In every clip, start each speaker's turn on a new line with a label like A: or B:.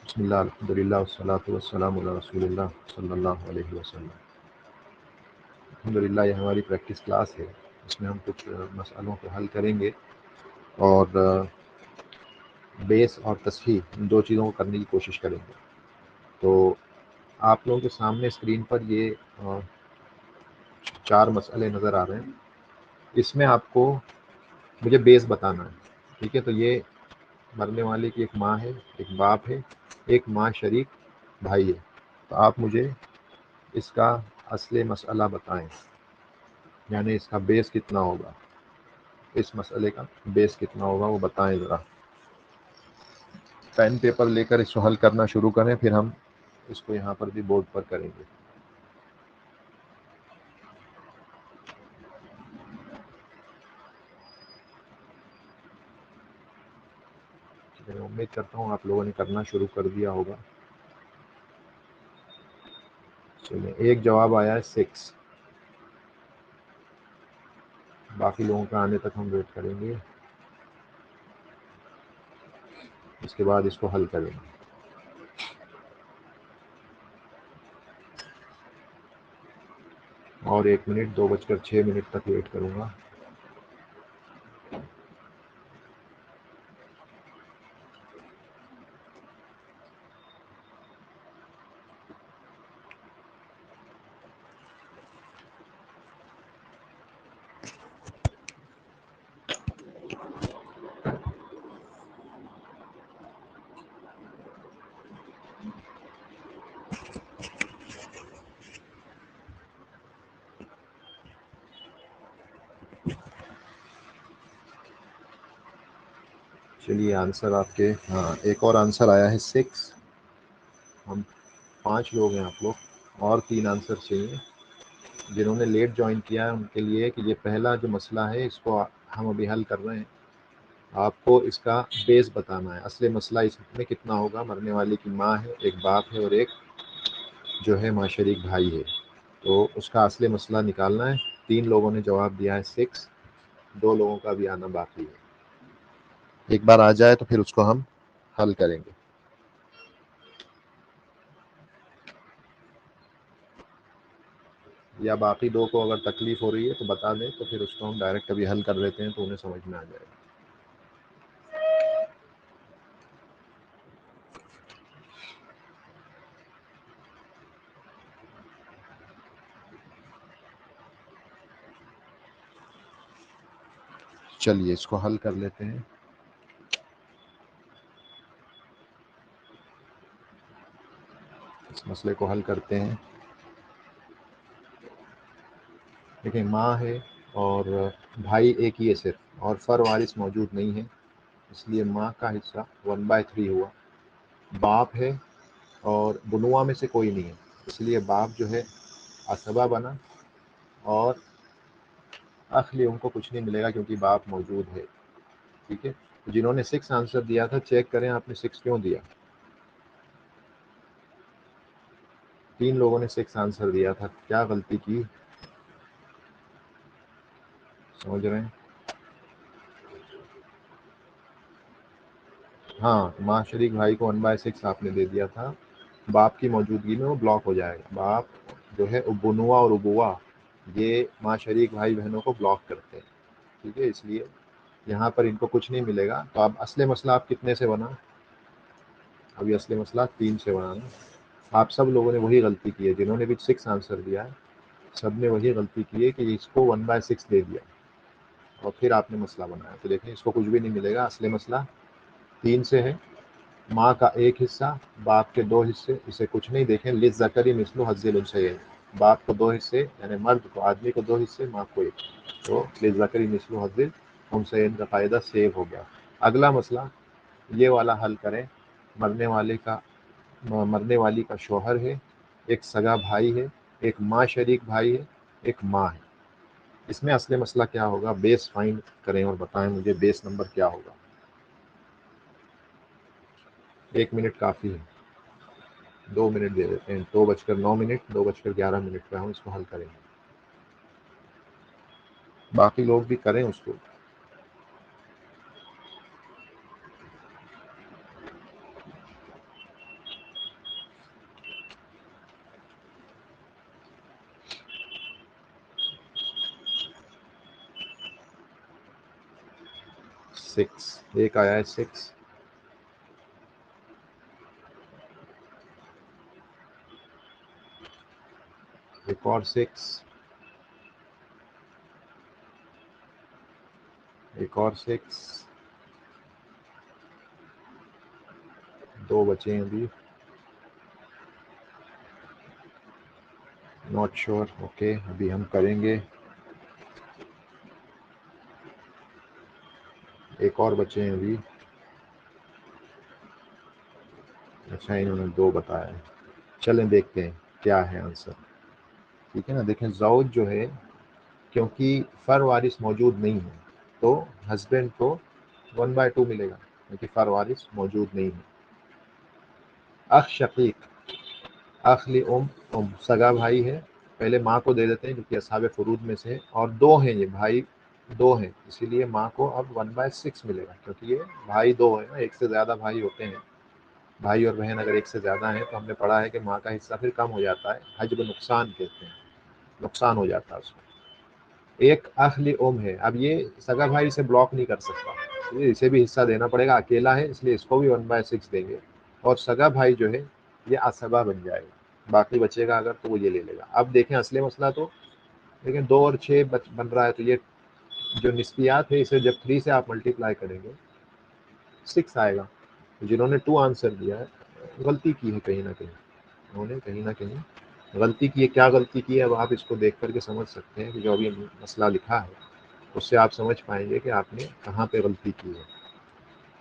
A: बिस्मिल्लाह अल्हम्दुलिल्लाह वस्सलातु वस्सलामु अला रसूलिल्लाह सल्लल्लाहु अलैहि वसल्लम। अल्हम्दुलिल्लाह, ये हमारी प्रैक्टिस क्लास है। इसमें हम कुछ मसलों को हल करेंगे और बेस और तस्हीह इन दो चीज़ों को करने की कोशिश करेंगे। तो आप लोगों के सामने स्क्रीन पर ये 4 मसले नज़र आ रहे हैं। इसमें आपको मुझे बेस बताना है, ठीक है। तो ये मरने वाले की एक माँ है, एक बाप है, एक माँ शरीक भाई है। तो आप मुझे इसका असली मसला बताएं, यानी इसका बेस कितना होगा, इस मसले का बेस कितना होगा वो बताएं ज़रा। पेन पेपर लेकर इसको हल करना शुरू करें, फिर हम इसको यहाँ पर भी बोर्ड पर करेंगे। मैं उम्मीद करता हूँ आप लोगों ने करना शुरू कर दिया होगा। चलिए, एक जवाब आया है 6। बाकी लोगों का आने तक हम वेट करेंगे, इसके बाद इसको हल करेंगे। और 1 मिनट 2:06 तक वेट करूँगा। चलिए, आंसर आपके, हाँ, एक और आंसर आया है 6। हम 5 लोग हैं आप लोग, और 3 आंसर चाहिए। जिन्होंने लेट ज्वाइन किया है उनके लिए कि ये पहला जो मसला है इसको हम अभी हल कर रहे हैं। आपको इसका बेस बताना है, असली मसला इसमें कितना होगा। मरने वाले की माँ है, एक बाप है और एक जो है माँ शरीक भाई है। तो उसका असली मसला निकालना है। 3 लोगों ने जवाब दिया है 6, 2 लोगों का भी आना बाकी है। एक बार आ जाए तो फिर उसको हम हल करेंगे। या बाकी 2 को अगर तकलीफ हो रही है तो बता दें, तो फिर उसको हम डायरेक्ट अभी हल कर लेते हैं तो उन्हें समझ में आ जाएगा। चलिए, इसको हल कर लेते हैं। इस मसले को हल करते हैं। देखिए, माँ है और भाई एक ही है सिर्फ, और फर वारिस मौजूद नहीं है, इसलिए माँ का हिस्सा 1/3 हुआ। बाप है और बुनुआ में से कोई नहीं है, इसलिए बाप जो है असबा बना, और अखली उनको कुछ नहीं मिलेगा क्योंकि बाप मौजूद है, ठीक है। तो जिन्होंने 6 आंसर दिया था, चेक करें आपने 6 क्यों दिया। 3 लोगों ने 6 आंसर दिया था, क्या गलती की, समझ रहे हैं। हाँ, माँ शरीक भाई को 1/6 आपने दे दिया था। बाप की मौजूदगी में वो ब्लॉक हो जाएगा। बाप जो है बुनुआ और उबुआ, ये माँ शरीक भाई बहनों को ब्लॉक करते हैं, ठीक है। इसलिए यहाँ पर इनको कुछ नहीं मिलेगा। तो अब असली मसला आप कितने से बना, अभी असली मसला 3 से बना ना। आप सब लोगों ने वही गलती की है, जिन्होंने भी 6 आंसर दिया है सब ने वही गलती की है कि इसको 1/6 दे दिया और फिर आपने मसला बनाया। तो देखें, इसको कुछ भी नहीं मिलेगा। असली मसला 3 से है। माँ का एक हिस्सा, बाप के 2 हिस्से, इसे कुछ नहीं। देखें, लिज़्ज़करी मिस्लु हज़्ज़िल उन्सयैन, बाप को 2 हिस्से, यानी मर्द को, आदमी को 2 हिस्से, माँ को 1। तो लिज़्ज़करी मिस्लु हज़्ज़िल उन्सयैन का कायदा सेव हो गया। अगला मसला ये वाला हल करें। मरने वाले का मरने वाली का शौहर है, एक सगा भाई है, एक माँ शरीक भाई है, एक माँ है। इसमें असली मसला क्या होगा, बेस फाइंड करें और बताएं मुझे बेस नंबर क्या होगा। 1 मिनट काफ़ी है, 2 मिनट दे देते हैं। 2:09, 2:11 पे हम इसको हल करेंगे। बाकी लोग भी करें उसको। 6, एक आया है 6, एक और 6, एक और 6, 2 बचे हैं अभी, नॉट श्योर। ओके, अभी हम करेंगे, एक और बचे हैं अभी। अच्छा, इन्होंने 2 बताया है, चलें देखते हैं क्या है आंसर। ठीक है ना, देखें ज़ौज जो है, क्योंकि फर वारिस मौजूद नहीं है तो हस्बैंड को 1/2 मिलेगा, क्योंकि फर वारिस मौजूद नहीं है। अख शकीक, अखली सगा भाई है, पहले माँ को दे देते हैं क्योंकि असहाब फरूद में से, और 2 हैं ये भाई, 2 हैं, इसीलिए माँ को अब 1/6 मिलेगा, क्योंकि ये भाई 2 है ना, एक से ज़्यादा भाई होते हैं, भाई और बहन अगर एक से ज़्यादा है तो हमने पढ़ा है कि माँ का हिस्सा फिर कम हो जाता है, हजब नुकसान कहते हैं, नुकसान हो जाता है उसमें। एक अखली है, अब ये सगा भाई इसे ब्लॉक नहीं कर सकता, इसे भी हिस्सा देना पड़ेगा, अकेला है इसलिए इसको भी 1/6 देंगे, और सगा भाई जो है ये असबा बन जाएगा, बाकी बचेगा अगर तो वो ये ले लेगा। अब देखें असली मसला तो, लेकिन 2 और 6 बन रहा है, तो ये जो निस्बियात है इसे जब 3 से आप मल्टीप्लाई करेंगे 6 आएगा। जिन्होंने 2 आंसर दिया है गलती की है कहीं ना कहीं, उन्होंने कहीं ना कहीं गलती की है। क्या गलती की है अब आप इसको देख करके समझ सकते हैं कि जो अभी मसला लिखा है उससे आप समझ पाएंगे कि आपने कहाँ पे गलती की है।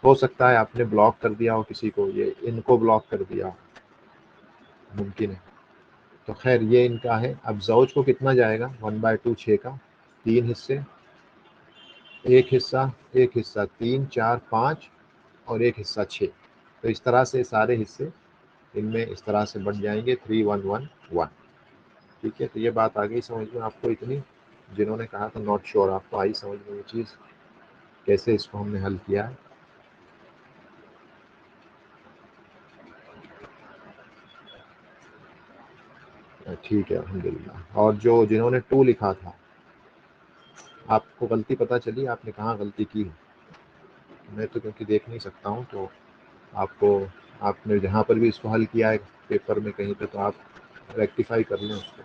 A: हो सकता है आपने ब्लॉक कर दिया हो किसी को, ये इनको ब्लॉक कर दिया हो, मुमकिन है। तो खैर ये इनका है। अब ज़ौज को कितना जाएगा 1/2, 6 का 3 हिस्से, एक हिस्सा, एक हिस्सा 3, 4, 5 और एक हिस्सा 6। तो इस तरह से सारे हिस्से इनमें इस तरह से बन जाएंगे 3, 1, 1, 1। ठीक है, तो ये बात आ गई समझ में आपको इतनी, जिन्होंने कहा था नॉट श्योर, आपको आई समझ में ये चीज़ कैसे इसको हमने हल किया है। ठीक है अल्हम्दुलिल्लाह। और जो जिन्होंने 2 लिखा था, आपको गलती पता चली, आपने कहाँ गलती की? मैं तो क्योंकि देख नहीं सकता हूँ, तो आपको, आपने जहाँ पर भी इसको हल किया है पेपर में कहीं पे, तो आप रेक्टिफाई कर लें उसको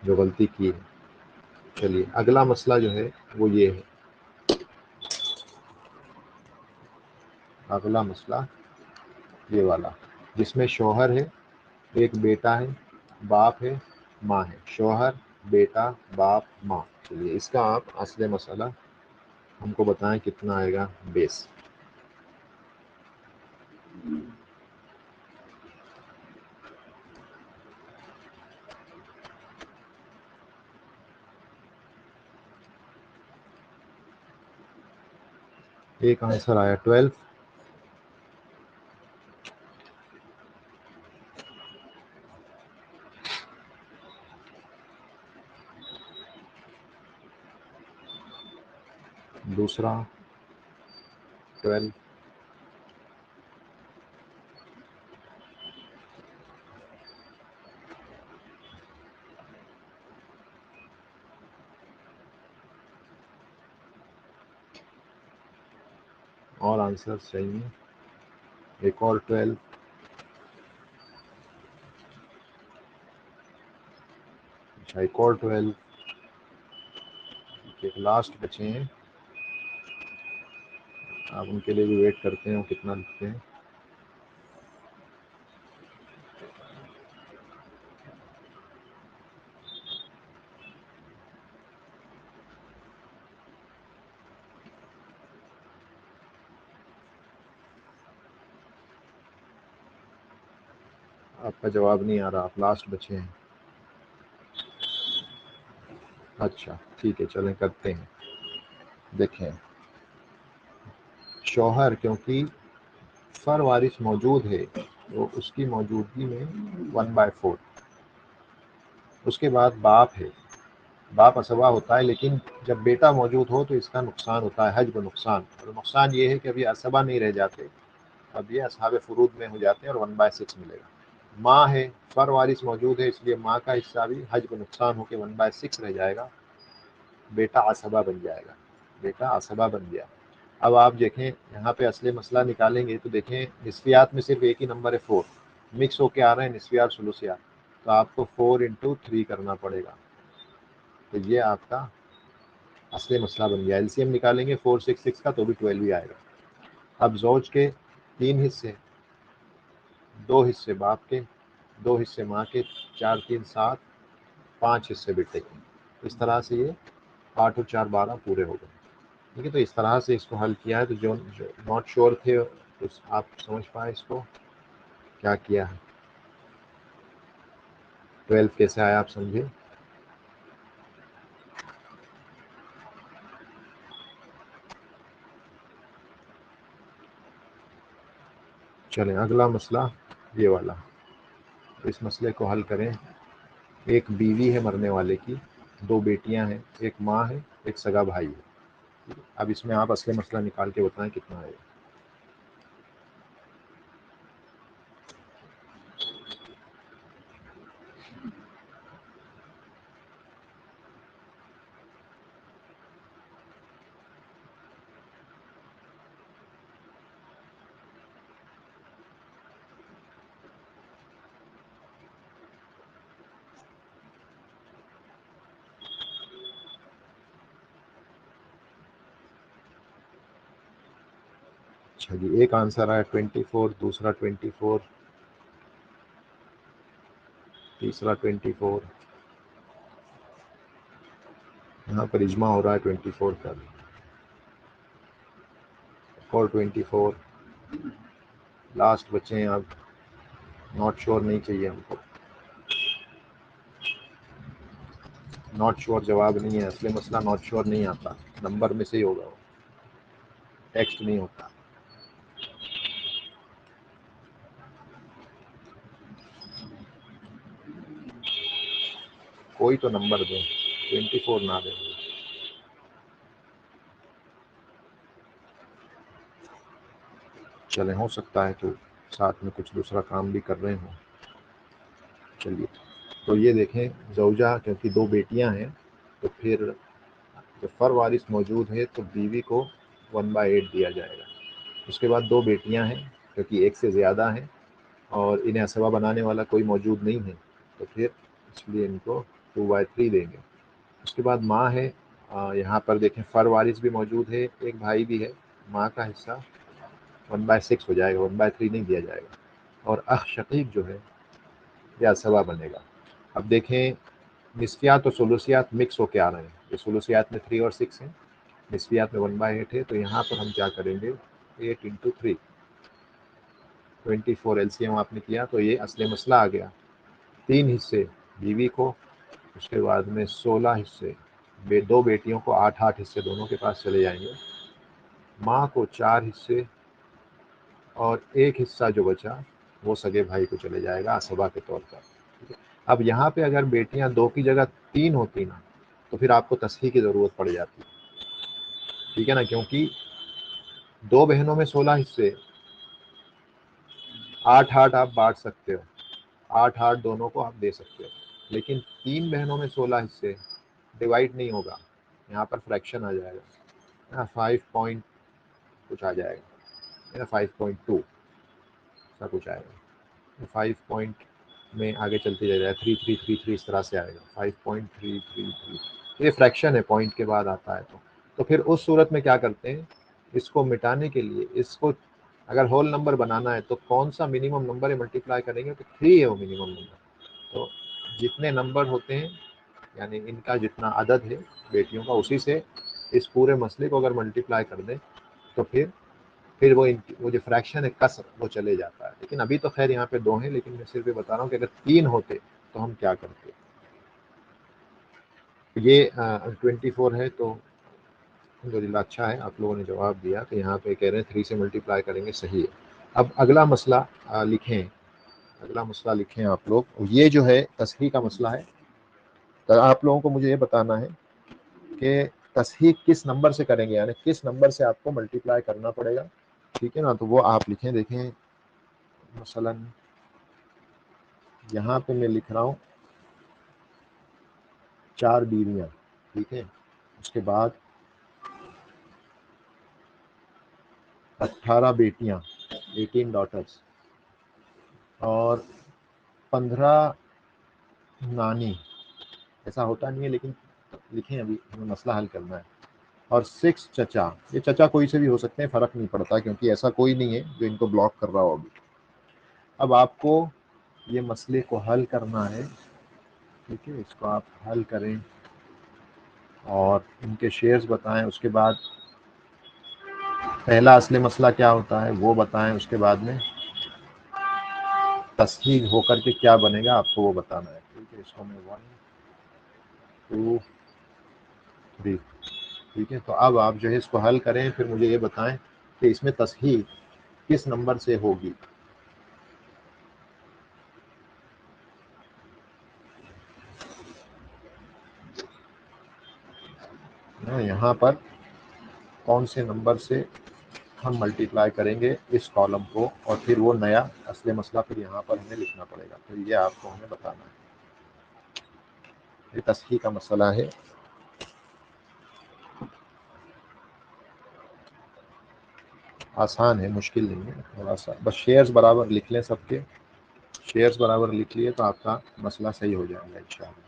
A: जो गलती की है। चलिए अगला मसला जो है वो ये है, अगला मसला ये वाला, जिसमें शौहर है, एक बेटा है, बाप है, माँ है। शौहर, बेटा, बाप, माँ। चलिए इसका आप असले मसला हमको बताएं कितना आएगा बेस। एक आंसर आया 12, दूसरा 12, और आंसर चाहिए, एक और 12, अच्छा एक और 12, एक लास्ट बचे हैं, आप उनके लिए भी वेट करते हैं वो कितना लिखते हैं। आपका जवाब नहीं आ रहा, आप लास्ट बचे हैं। अच्छा ठीक है, चलें करते हैं। देखें शौहर क्योंकि फर वारिस मौजूद है तो उसकी मौजूदगी में 1/4। उसके बाद बाप है, बाप असबा होता है, लेकिन जब बेटा मौजूद हो तो इसका नुकसान होता है, हज्ब नुकसान। और नुकसान ये है कि अभी असबा नहीं रह जाते, अब ये असहाब फुरूद में हो जाते हैं और 1/6 मिलेगा। माँ है, फर वारिस मौजूद है, इसलिए माँ का हिस्सा भी हज्ब नुकसान होकर 1/6 रह जाएगा, बेटा असबा बन जाएगा, बेटा असबा बन गया। अब आप देखें यहाँ पे असली मसला निकालेंगे तो देखें निस्फियात में सिर्फ एक ही नंबर है 4, मिक्स होके आ रहे हैं निस्फियात सुलूसियात, तो आपको 4 इंटू 3 करना पड़ेगा। तो ये आपका असली मसला बन गया। एलसीएम निकालेंगे 466 का तो भी 12 ही आएगा। अब ज़ौज के 3 हिस्से, 2 हिस्से बाप के, 2 हिस्से माँ के, 4 3 7, 5 हिस्से बेटे के। इस तरह से ये 8 और 4 12 पूरे हो गए। ठीक है, तो इस तरह से इसको हल किया है। तो जो नॉट श्योर थे तो आप समझ पाए इसको क्या किया है। 12 कैसे आया आप समझे। चलें अगला मसला ये वाला, इस मसले को हल करें। एक बीवी है मरने वाले की, 2 बेटियां हैं, एक माँ है, एक सगा भाई है। अब इसमें आप असली मसला निकाल के बताएं कितना आएगा। अच्छा जी, एक आंसर आया 24, दूसरा 24, तीसरा 24, यहाँ पर इजमा हो रहा है 24 का, और 24 लास्ट बचे हैं। अब नॉट श्योर नहीं चाहिए हमको, नॉट श्योर जवाब नहीं है। असली मसला नॉट श्योर नहीं आता, नंबर में से ही होगा, वो टेक्स्ट नहीं होता। कोई तो नंबर दे, 24 ना दे। चले, हो सकता है तो साथ में कुछ दूसरा काम भी कर रहे हो। चलिए, तो ये देखें जौजा, क्योंकि 2 बेटियां हैं तो फिर जब फर वारिस मौजूद है तो बीवी को 1/8 दिया जाएगा। उसके बाद 2 बेटियां हैं क्योंकि एक से ज़्यादा हैं और इन्हें असबा बनाने वाला कोई मौजूद नहीं है, तो फिर इसलिए इनको 2/3 देंगे। उसके बाद माँ है, यहाँ पर देखें फर वारिस भी मौजूद है, एक भाई भी है, माँ का हिस्सा 1/6 हो जाएगा, 1/3 नहीं दिया जाएगा। और अख शकीक जो है या असबा बनेगा। अब देखें निस्फियात और सुलूसियात मिक्स होके आ रहे हैं, ये सुलूसियात में 3 और 6 हैं, निस्फियात में 1/8 है, तो यहाँ पर हम क्या करेंगे 8 इंटू 3, 24 एलसीएम आपने किया तो ये असली मसला आ गया। 3 हिस्से बीवी को, उसके बाद में 16 हिस्से 2 बेटियों को, 8-8 हिस्से दोनों के पास चले जाएंगे। माँ को 4 हिस्से और एक हिस्सा जो बचा वो सगे भाई को चले जाएगा असबा के तौर पर। ठीक है, अब यहाँ पे अगर बेटियां 2 की जगह 3 होती ना तो फिर आपको तस्हीह की ज़रूरत पड़ जाती। ठीक है ना, क्योंकि 2 बहनों में 16 हिस्से, 8-8 आप बांट सकते हो, 8-8 दोनों को आप दे सकते हो, लेकिन 3 बहनों में 16 हिस्से डिवाइड नहीं होगा, यहाँ पर फ्रैक्शन आ जाएगा, 5 पॉइंट कुछ आ जाएगा, 5.2 ऐसा कुछ आएगा। 5 पॉइंट में आगे चलते जाएगा, 3333 इस तरह से आएगा, 5.333। ये फ्रैक्शन है, पॉइंट के बाद आता है। तो फिर उस सूरत में क्या करते हैं, इसको मिटाने के लिए, इसको अगर होल नंबर बनाना है तो कौन सा मिनिमम नंबर है मल्टीप्लाई करेंगे तो 3 है वो मिनिमम नंबर। तो जितने नंबर होते हैं यानी इनका जितना अदद है बेटियों का, उसी से इस पूरे मसले को अगर मल्टीप्लाई कर दें तो फिर वो जो फ्रैक्शन है कसर वो चले जाता है। लेकिन अभी तो खैर यहाँ पे 2 हैं, लेकिन मैं सिर्फ ये बता रहा हूँ कि अगर 3 होते तो हम क्या करते। ये 24 है तो अल्हम्दुलिल्लाह अच्छा है, आप लोगों ने जवाब दिया। तो यहाँ पे कह रहे हैं 3 से मल्टीप्लाई करेंगे, सही है। अब अगला मसला लिखें, अगला मसला लिखें आप लोग। ये जो है तस्हीह का मसला है, तो आप लोगों को मुझे ये बताना है कि तस्हीह किस नंबर से करेंगे, यानी किस नंबर से आपको मल्टीप्लाई करना पड़ेगा। ठीक है ना, तो वो आप लिखें। देखें मसलन यहाँ पे मैं लिख रहा हूँ 4 बीवियाँ, ठीक है। उसके बाद 18 बेटियां, 18 डॉटर्स, और 15 नानी, ऐसा होता नहीं है लेकिन लिखें, अभी हमें मसला हल करना है, और 6 चचा। ये चचा कोई से भी हो सकते हैं, फ़र्क नहीं पड़ता, क्योंकि ऐसा कोई नहीं है जो इनको ब्लॉक कर रहा हो अभी। अब आपको ये मसले को हल करना है, ठीक है, इसको आप हल करें और इनके शेयर्स बताएं, उसके बाद पहला असली मसला क्या होता है वो बताएं, उसके बाद में तस्हीह होकर के क्या बनेगा आपको वो बताना है, ठीक है। इसको मैं 1 2 3, ठीक है। तो अब आप जो है इसको हल करें, फिर मुझे ये बताएं कि इसमें तस्हीह किस नंबर से होगी। यहाँ पर कौन से नंबर से हम मल्टीप्लाई करेंगे इस कॉलम को, और फिर वो नया असली मसला फिर यहाँ पर हमें लिखना पड़ेगा, तो ये आपको हमें बताना है। ये तस्हीह का मसला है। आसान है, मुश्किल नहीं है, थोड़ा सा बस शेयर्स बराबर लिख लें, सबके शेयर्स बराबर लिख लिए तो आपका मसला सही हो जाएगा इंशाअल्लाह।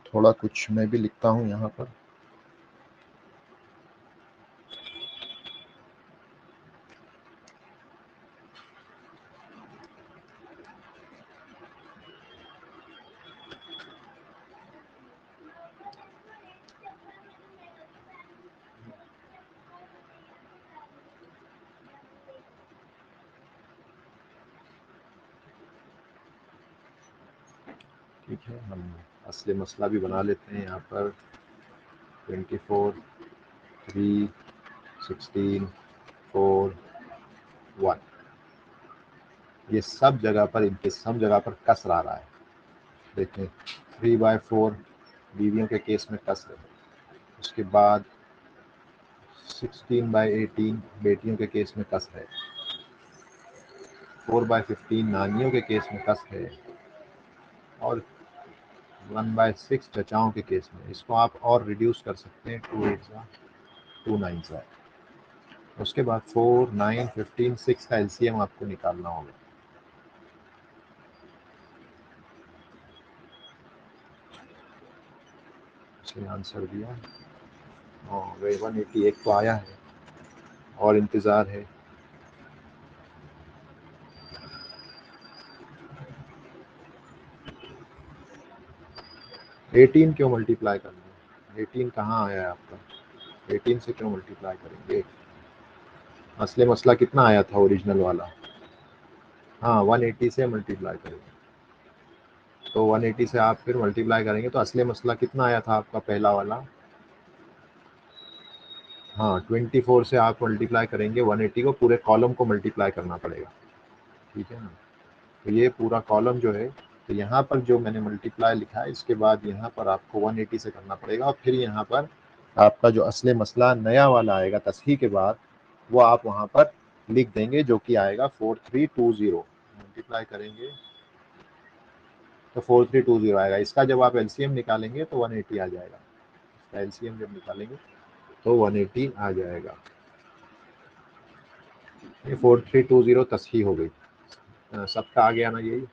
A: थोड़ा कुछ मैं भी लिखता हूँ यहाँ पर। ठीक है, हम असली मसला भी बना लेते हैं यहाँ पर। 24 3 16 4 1, ये सब जगह पर, इनके सब जगह पर कसर आ रहा है। देखें 3/4 बीवियों के केस में कसर है, उसके बाद 16/18 बेटियों के केस में कसर है, 4/15 नानियों के केस में कसर है, और 1/6 चचाओं के केस में। इसको आप और रिड्यूस कर सकते हैं, 2 8 2 9 सा। उसके बाद 4 9 15 6 का एलसीएम आपको निकालना होगा। इसलिए आंसर दिया, हाँ वही 181 तो आया है और इंतज़ार है। एटीन क्यों मल्टीप्लाई करना है, 18 कहाँ आया है आपका, 18 से क्यों मल्टीप्लाई करेंगे। असली मसला कितना आया था ओरिजिनल वाला, हाँ 180 से मल्टीप्लाई करेंगे, तो 180 से आप फिर मल्टीप्लाई करेंगे तो असली मसला कितना आया था आपका पहला वाला, हाँ 24 से आप मल्टीप्लाई करेंगे 180 को, पूरे कॉलम को मल्टीप्लाई करना पड़ेगा, ठीक है ना। तो ये पूरा कॉलम जो है, तो यहाँ पर जो मैंने मल्टीप्लाई लिखा है इसके बाद यहाँ पर आपको 180 से करना पड़ेगा, और फिर यहाँ पर आपका जो असली मसला नया वाला आएगा तस्हीह के बाद, वो आप वहाँ पर लिख देंगे, जो कि आएगा 4320। मल्टीप्लाई करेंगे तो 4320 आएगा। इसका जब आप एलसीएम निकालेंगे तो 180 आ जाएगा। इसका एलसीएम जब निकालेंगे तो 180 आ जाएगा। ये 4320 तस्हीह हो गई। सबका आ गया ना, यही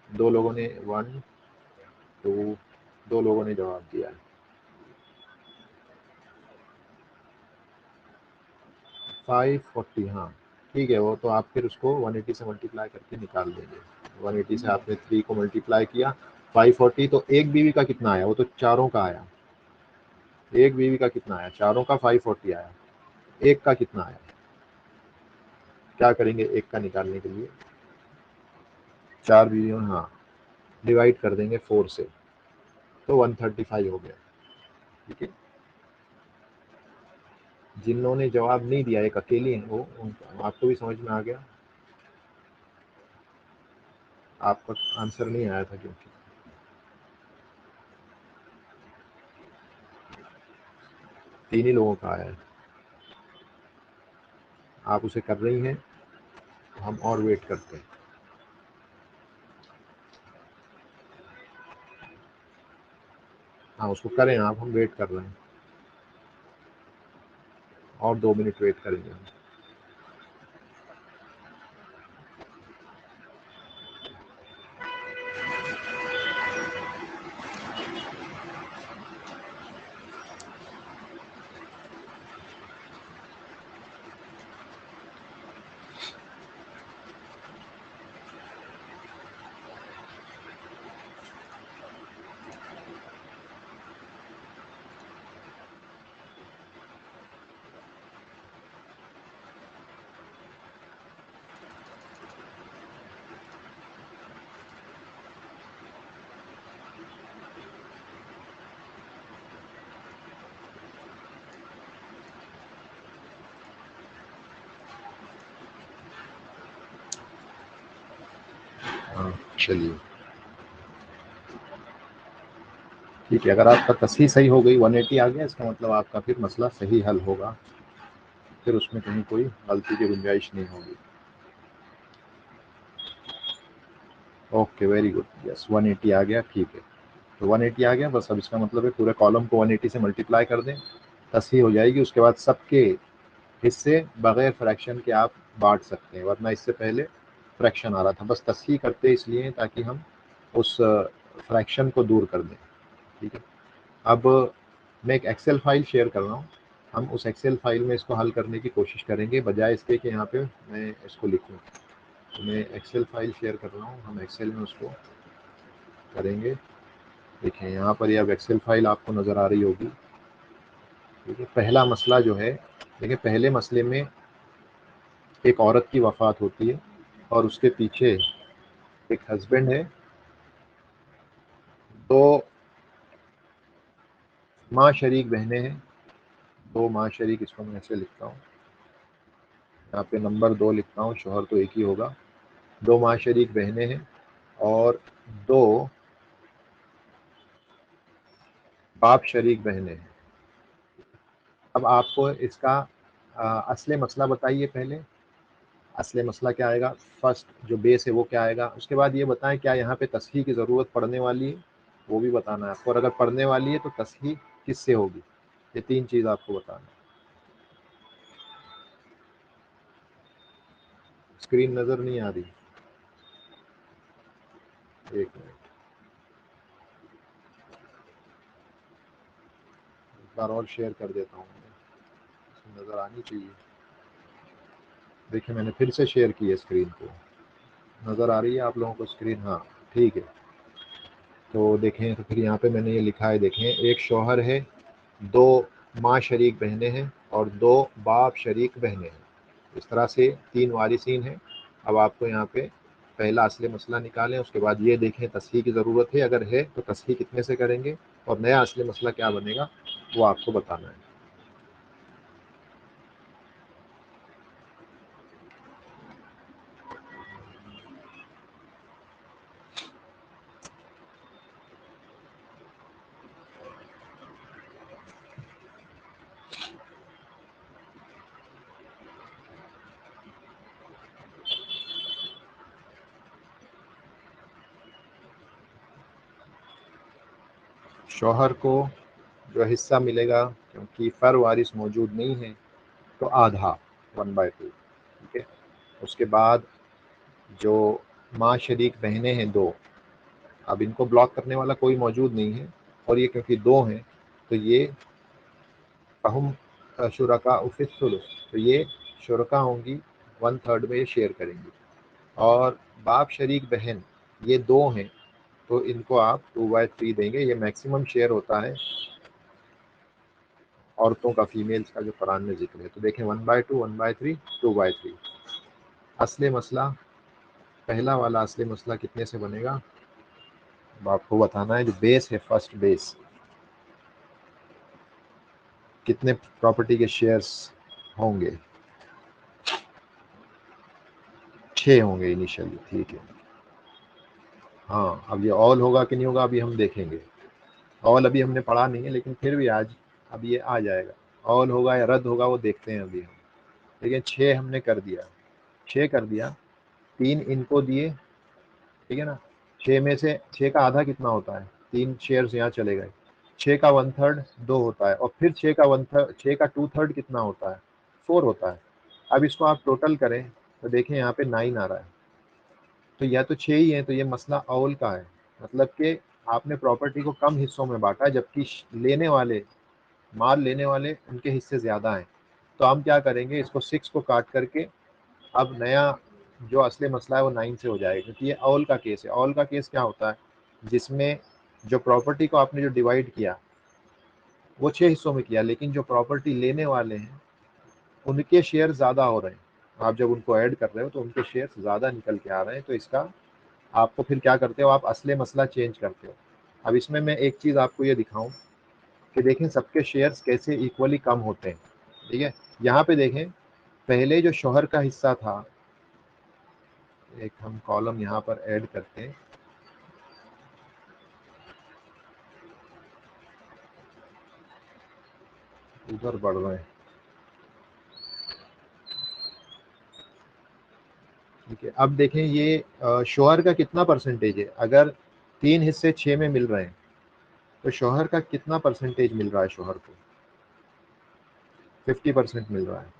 A: दो लोगों ने 1 2 दो लोगों ने जवाब दिया है। 540, हाँ ठीक है, वो तो आप फिर उसको 180 से मल्टीप्लाई करके निकाल देंगे। 180 से आपने 3 को मल्टीप्लाई किया, 540, तो एक बीवी का कितना आया, वो तो चारों का आया। एक बीवी का कितना आया, चारों का 540 आया। एक का कितना आया, क्या करेंगे एक का निकालने के लिए, 4 बीवियों, हाँ, डिवाइड कर देंगे 4 से, तो 135 हो गया। ठीक है, जिन्होंने जवाब नहीं दिया एक अकेली हैं वो, आपको भी समझ में आ गया, आपका आंसर नहीं आया था क्योंकि तीन ही लोगों का आया है। आप उसे कर रही हैं, तो हम और वेट करते हैं। हाँ उसको करें आप, हम वेट कर रहे हैं, और 2 मिनट वेट करेंगे हम। हाँ चलिए ठीक है, अगर आपका तस्हीह सही हो गई, 180 आ गया, इसका मतलब आपका फिर मसला सही हल होगा, फिर उसमें कहीं कोई गलती की गुंजाइश नहीं होगी। ओके वेरी गुड, यस 180 आ गया, ठीक है। तो 180 आ गया, बस अब इसका मतलब है पूरे कॉलम को 180 से मल्टीप्लाई कर दें, तस्हीह हो जाएगी। उसके बाद सबके हिस्से बगैर फ्रैक्शन के आप बांट सकते हैं, वरना इससे पहले फ्रैक्शन आ रहा था। बस तस्हीह करते इसलिए ताकि हम उस फ्रैक्शन को दूर कर दें। ठीक है, अब मैं एक एक्सेल फाइल शेयर कर रहा हूँ, हम उस एक्सेल फाइल में इसको हल करने की कोशिश करेंगे, बजाय इसके कि यहाँ पे मैं इसको लिखूँ। तो मैं एक्सेल फाइल शेयर कर रहा हूँ, हम एक्सेल में उसको करेंगे। देखिए यहाँ पर ये अब एक्सेल फाइल आपको नज़र आ रही होगी। ठीक है, पहला मसला जो है, देखिए पहले मसले में एक औरत की वफ़ात होती है और उसके पीछे एक हस्बैंड है, दो माँ शरीक बहनें हैं, दो माँ शरीक, इसको मैं ऐसे लिखता हूँ, यहाँ पे नंबर 2 लिखता हूँ, शोहर तो एक ही होगा। दो माँ शरीक बहनें हैं और दो बाप शरीक बहनें हैं। अब आपको इसका असली मसला बताइए पहले, असली मसला क्या आएगा, फर्स्ट जो बेस है वो क्या आएगा। उसके बाद ये बताएं क्या यहाँ पे तस्हीह की ज़रूरत पड़ने वाली है, वो भी बताना है आपको, और अगर पड़ने वाली है तो तस्हीह किससे होगी, ये 3 चीज़ आपको बताना है। स्क्रीन नज़र नहीं आ रही, एक मिनट, एक बार और शेयर कर देता हूँ, नज़र आनी चाहिए। देखिए मैंने फिर से शेयर की है स्क्रीन को, नज़र आ रही है आप लोगों को स्क्रीन, हाँ ठीक है। तो देखें, तो फिर यहाँ पे मैंने ये लिखा है, देखें एक शौहर है, दो माँ शरीक बहनें हैं और दो बाप शरीक बहनें हैं। इस तरह से 3 वारिसीन हैं। अब आपको यहाँ पे पहला असली मसला निकालें, उसके बाद ये देखें तस्हीह की ज़रूरत है, अगर है तो तस्हीह कितने से करेंगे, और नया असली मसला क्या बनेगा वो आपको बताना है। शौहर को जो हिस्सा मिलेगा, क्योंकि फर वारिस मौजूद नहीं है, तो आधा 1/2। ठीक है, उसके बाद जो माँ शरीक बहनें हैं दो, अब इनको ब्लॉक करने वाला कोई मौजूद नहीं है, और ये क्योंकि दो हैं तो ये फहुम शुरका उफिस सुलुस, तो ये शुरका होंगी 1/3 में, ये शेयर करेंगी। और बाप शरीक बहन ये दो हैं, तो इनको आप 2/3 देंगे। ये मैक्सिमम शेयर होता है औरतों का, फीमेल्स का, जो कुरान में जिक्र है। तो देखें 1/2, 1/3, 2/3। असली मसला, पहला वाला असली मसला कितने से बनेगा, अब आपको बताना है। जो बेस है, फर्स्ट बेस, कितने प्रॉपर्टी के शेयर्स होंगे, 6 होंगे इनिशियली, ठीक है। हाँ, अब ये ऑल होगा कि नहीं होगा अभी हम देखेंगे। ऑल अभी हमने पढ़ा नहीं है, लेकिन फिर भी आज अब ये आ जाएगा। ऑल होगा या रद्द होगा वो देखते हैं अभी हम। लेकिन 6 हमने कर दिया, 6 कर दिया, 3 इनको दिए, ठीक है ना। 6 में से 6 का आधा कितना होता है, 3 शेयर्स यहाँ चले गए। 6 का 1/3 2 होता है, और फिर 6 का 1/3, 6 का 2/3 कितना होता है, 4 होता है। अब इसको आप टोटल करें तो देखें यहाँ पे 9 आ रहा है, तो या तो 6 ही है, तो ये मसला औल का है। मतलब कि आपने प्रॉपर्टी को कम हिस्सों में बांटा है, जबकि लेने वाले, माल लेने वाले, उनके हिस्से ज़्यादा हैं। तो हम क्या करेंगे, इसको 6 को काट करके अब नया जो असली मसला है वो 9 से हो जाएगा, क्योंकि ये औल का केस है। औल का केस क्या होता है, जिसमें जो प्रॉपर्टी को आपने जो डिवाइड किया वो 6 हिस्सों में किया, लेकिन जो प्रॉपर्टी लेने वाले हैं उनके शेयर ज़्यादा हो रहे हैं। आप जब उनको ऐड कर रहे हो तो उनके शेयर ज़्यादा निकल के आ रहे हैं, तो इसका आपको फिर क्या करते हो, आप असली मसला चेंज करते हो। अब इसमें मैं एक चीज़ आपको ये दिखाऊं कि देखें सबके शेयर्स कैसे इक्वली कम होते हैं, ठीक है। यहाँ पे देखें, पहले जो शोहर का हिस्सा था, एक हम कॉलम यहाँ पर ऐड करते हैं, उधर बढ़ रहे हैं, ठीक है। अब देखें ये शोहर का कितना परसेंटेज है, अगर 3 हिस्से 6 में मिल रहे हैं तो शोहर का कितना परसेंटेज मिल रहा है, शोहर को 50% मिल रहा है।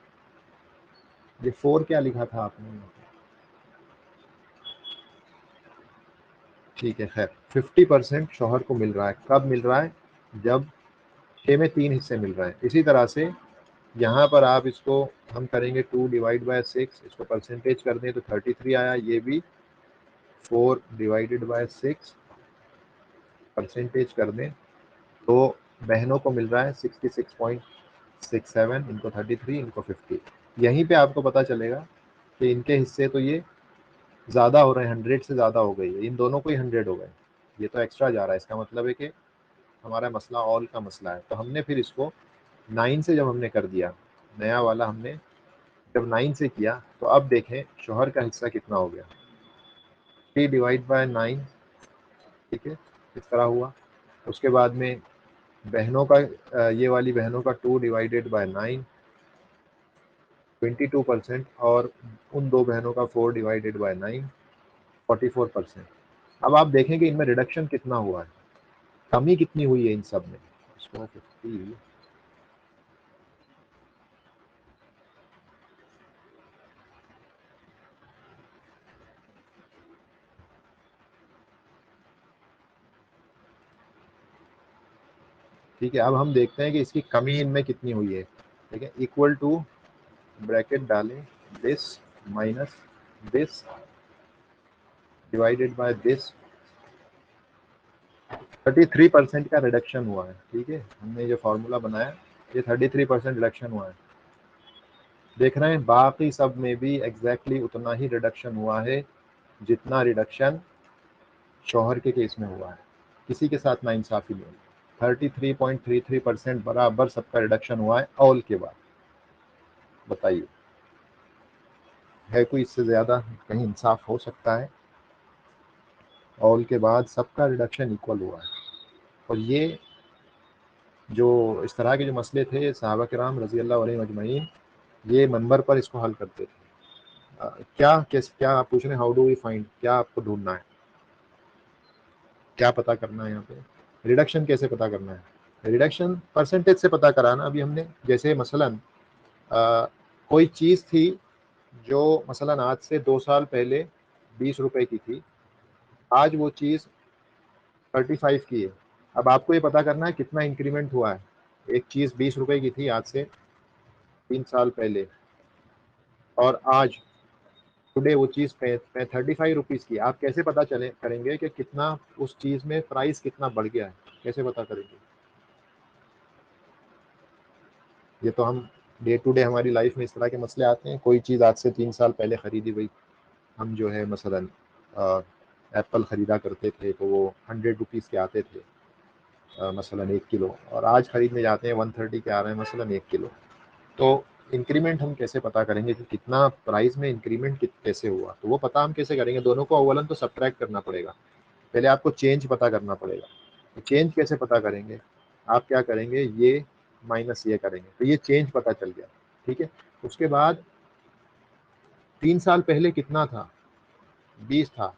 A: ये 4 क्या लिखा था आपने, ठीक है, खैर 50% शोहर को मिल रहा है। कब मिल रहा है, जब 6 में 3 हिस्से मिल रहे हैं। इसी तरह से यहाँ पर आप इसको हम करेंगे 2/6, इसको परसेंटेज कर दें तो 33 आया। ये भी 4/6 परसेंटेज कर दें तो बहनों को मिल रहा है 66.67, इनको 33, इनको 50। यहीं पे आपको पता चलेगा कि इनके हिस्से तो ये ज़्यादा हो रहे हैं, 100 से ज़्यादा हो गई है, इन दोनों को ही 100 हो गए, ये तो एक्स्ट्रा जा रहा है। इसका मतलब है कि हमारा मसला ऑल का मसला है। तो हमने फिर इसको 9 से जब हमने कर दिया, नया वाला हमने जब 9 से किया, तो अब देखें शोहर का हिस्सा कितना हो गया, 3/9, ठीक है, इस तरह हुआ। उसके बाद में बहनों का ये वाली बहनों का 2/9, 22%, और उन दो बहनों का 4/9, 44%। अब आप देखें कि इनमें रिडक्शन कितना हुआ है, कमी कितनी हुई है इन सब में। इसको 50, ठीक है। अब हम देखते हैं कि इसकी कमी इनमें कितनी हुई है, ठीक है। इक्वल टू ब्रैकेट डालें, this minus this divided by this, 33% का रिडक्शन हुआ है, ठीक है। हमने जो फार्मूला बनाया, ये 33% रिडक्शन हुआ है। देख रहे हैं बाकी सब में भी एग्जैक्टली उतना ही रिडक्शन हुआ है जितना रिडक्शन शौहर के केस में हुआ है। किसी के साथ नाइंसाफी नहीं। 33.33% बराबर सबका रिडक्शन हुआ है ऑल के बाद। बताइए, है कोई इससे ज़्यादा कहीं इंसाफ हो सकता है? ऑल के बाद सबका रिडक्शन इक्वल हुआ है। और ये जो इस तरह के जो मसले थे, सहाबा किराम रज़ी अल्लाह अलैहिम अजमईन ये मंबर पर इसको हल करते थे। क्या आप पूछ रहे हैं, हाउ डू वी फाइंड, क्या आपको ढूंढना है, क्या पता करना है यहाँ पे, रिडक्शन कैसे पता करना है? रिडक्शन परसेंटेज से पता कराना। अभी हमने जैसे मसलन कोई चीज़ थी जो मसलन आज से 2 साल पहले 20 रुपए की थी, आज वो चीज़ 35 की है। अब आपको ये पता करना है कितना इंक्रीमेंट हुआ है। एक चीज़ 20 रुपए की थी आज से 3 साल पहले, और आज टुडे वो चीज़ 35 रुपीज़ की। आप कैसे पता चले करेंगे कि कितना उस चीज़ में प्राइस कितना बढ़ गया है, कैसे पता करेंगे? ये तो हम डे टू डे हमारी लाइफ में इस तरह के मसले आते हैं। कोई चीज़ आज से 3 साल पहले खरीदी हुई, हम जो है मसलन एप्पल ख़रीदा करते थे तो वो 100 रुपीज़ के आते थे मसलन 1 किलो, और आज ख़रीदने जाते हैं 130 के आ रहे हैं मसलन 1 किलो। तो इंक्रीमेंट हम कैसे पता करेंगे कि कितना प्राइस में इंक्रीमेंट कैसे हुआ? तो वो पता हम कैसे करेंगे? दोनों को अव्वलन तो सब्ट्रैक्ट करना पड़ेगा। पहले आपको चेंज पता करना पड़ेगा। तो चेंज कैसे पता करेंगे? आप क्या करेंगे, ये माइनस ये करेंगे तो ये चेंज पता चल गया, ठीक है। उसके बाद 3 साल पहले कितना था, 20 था,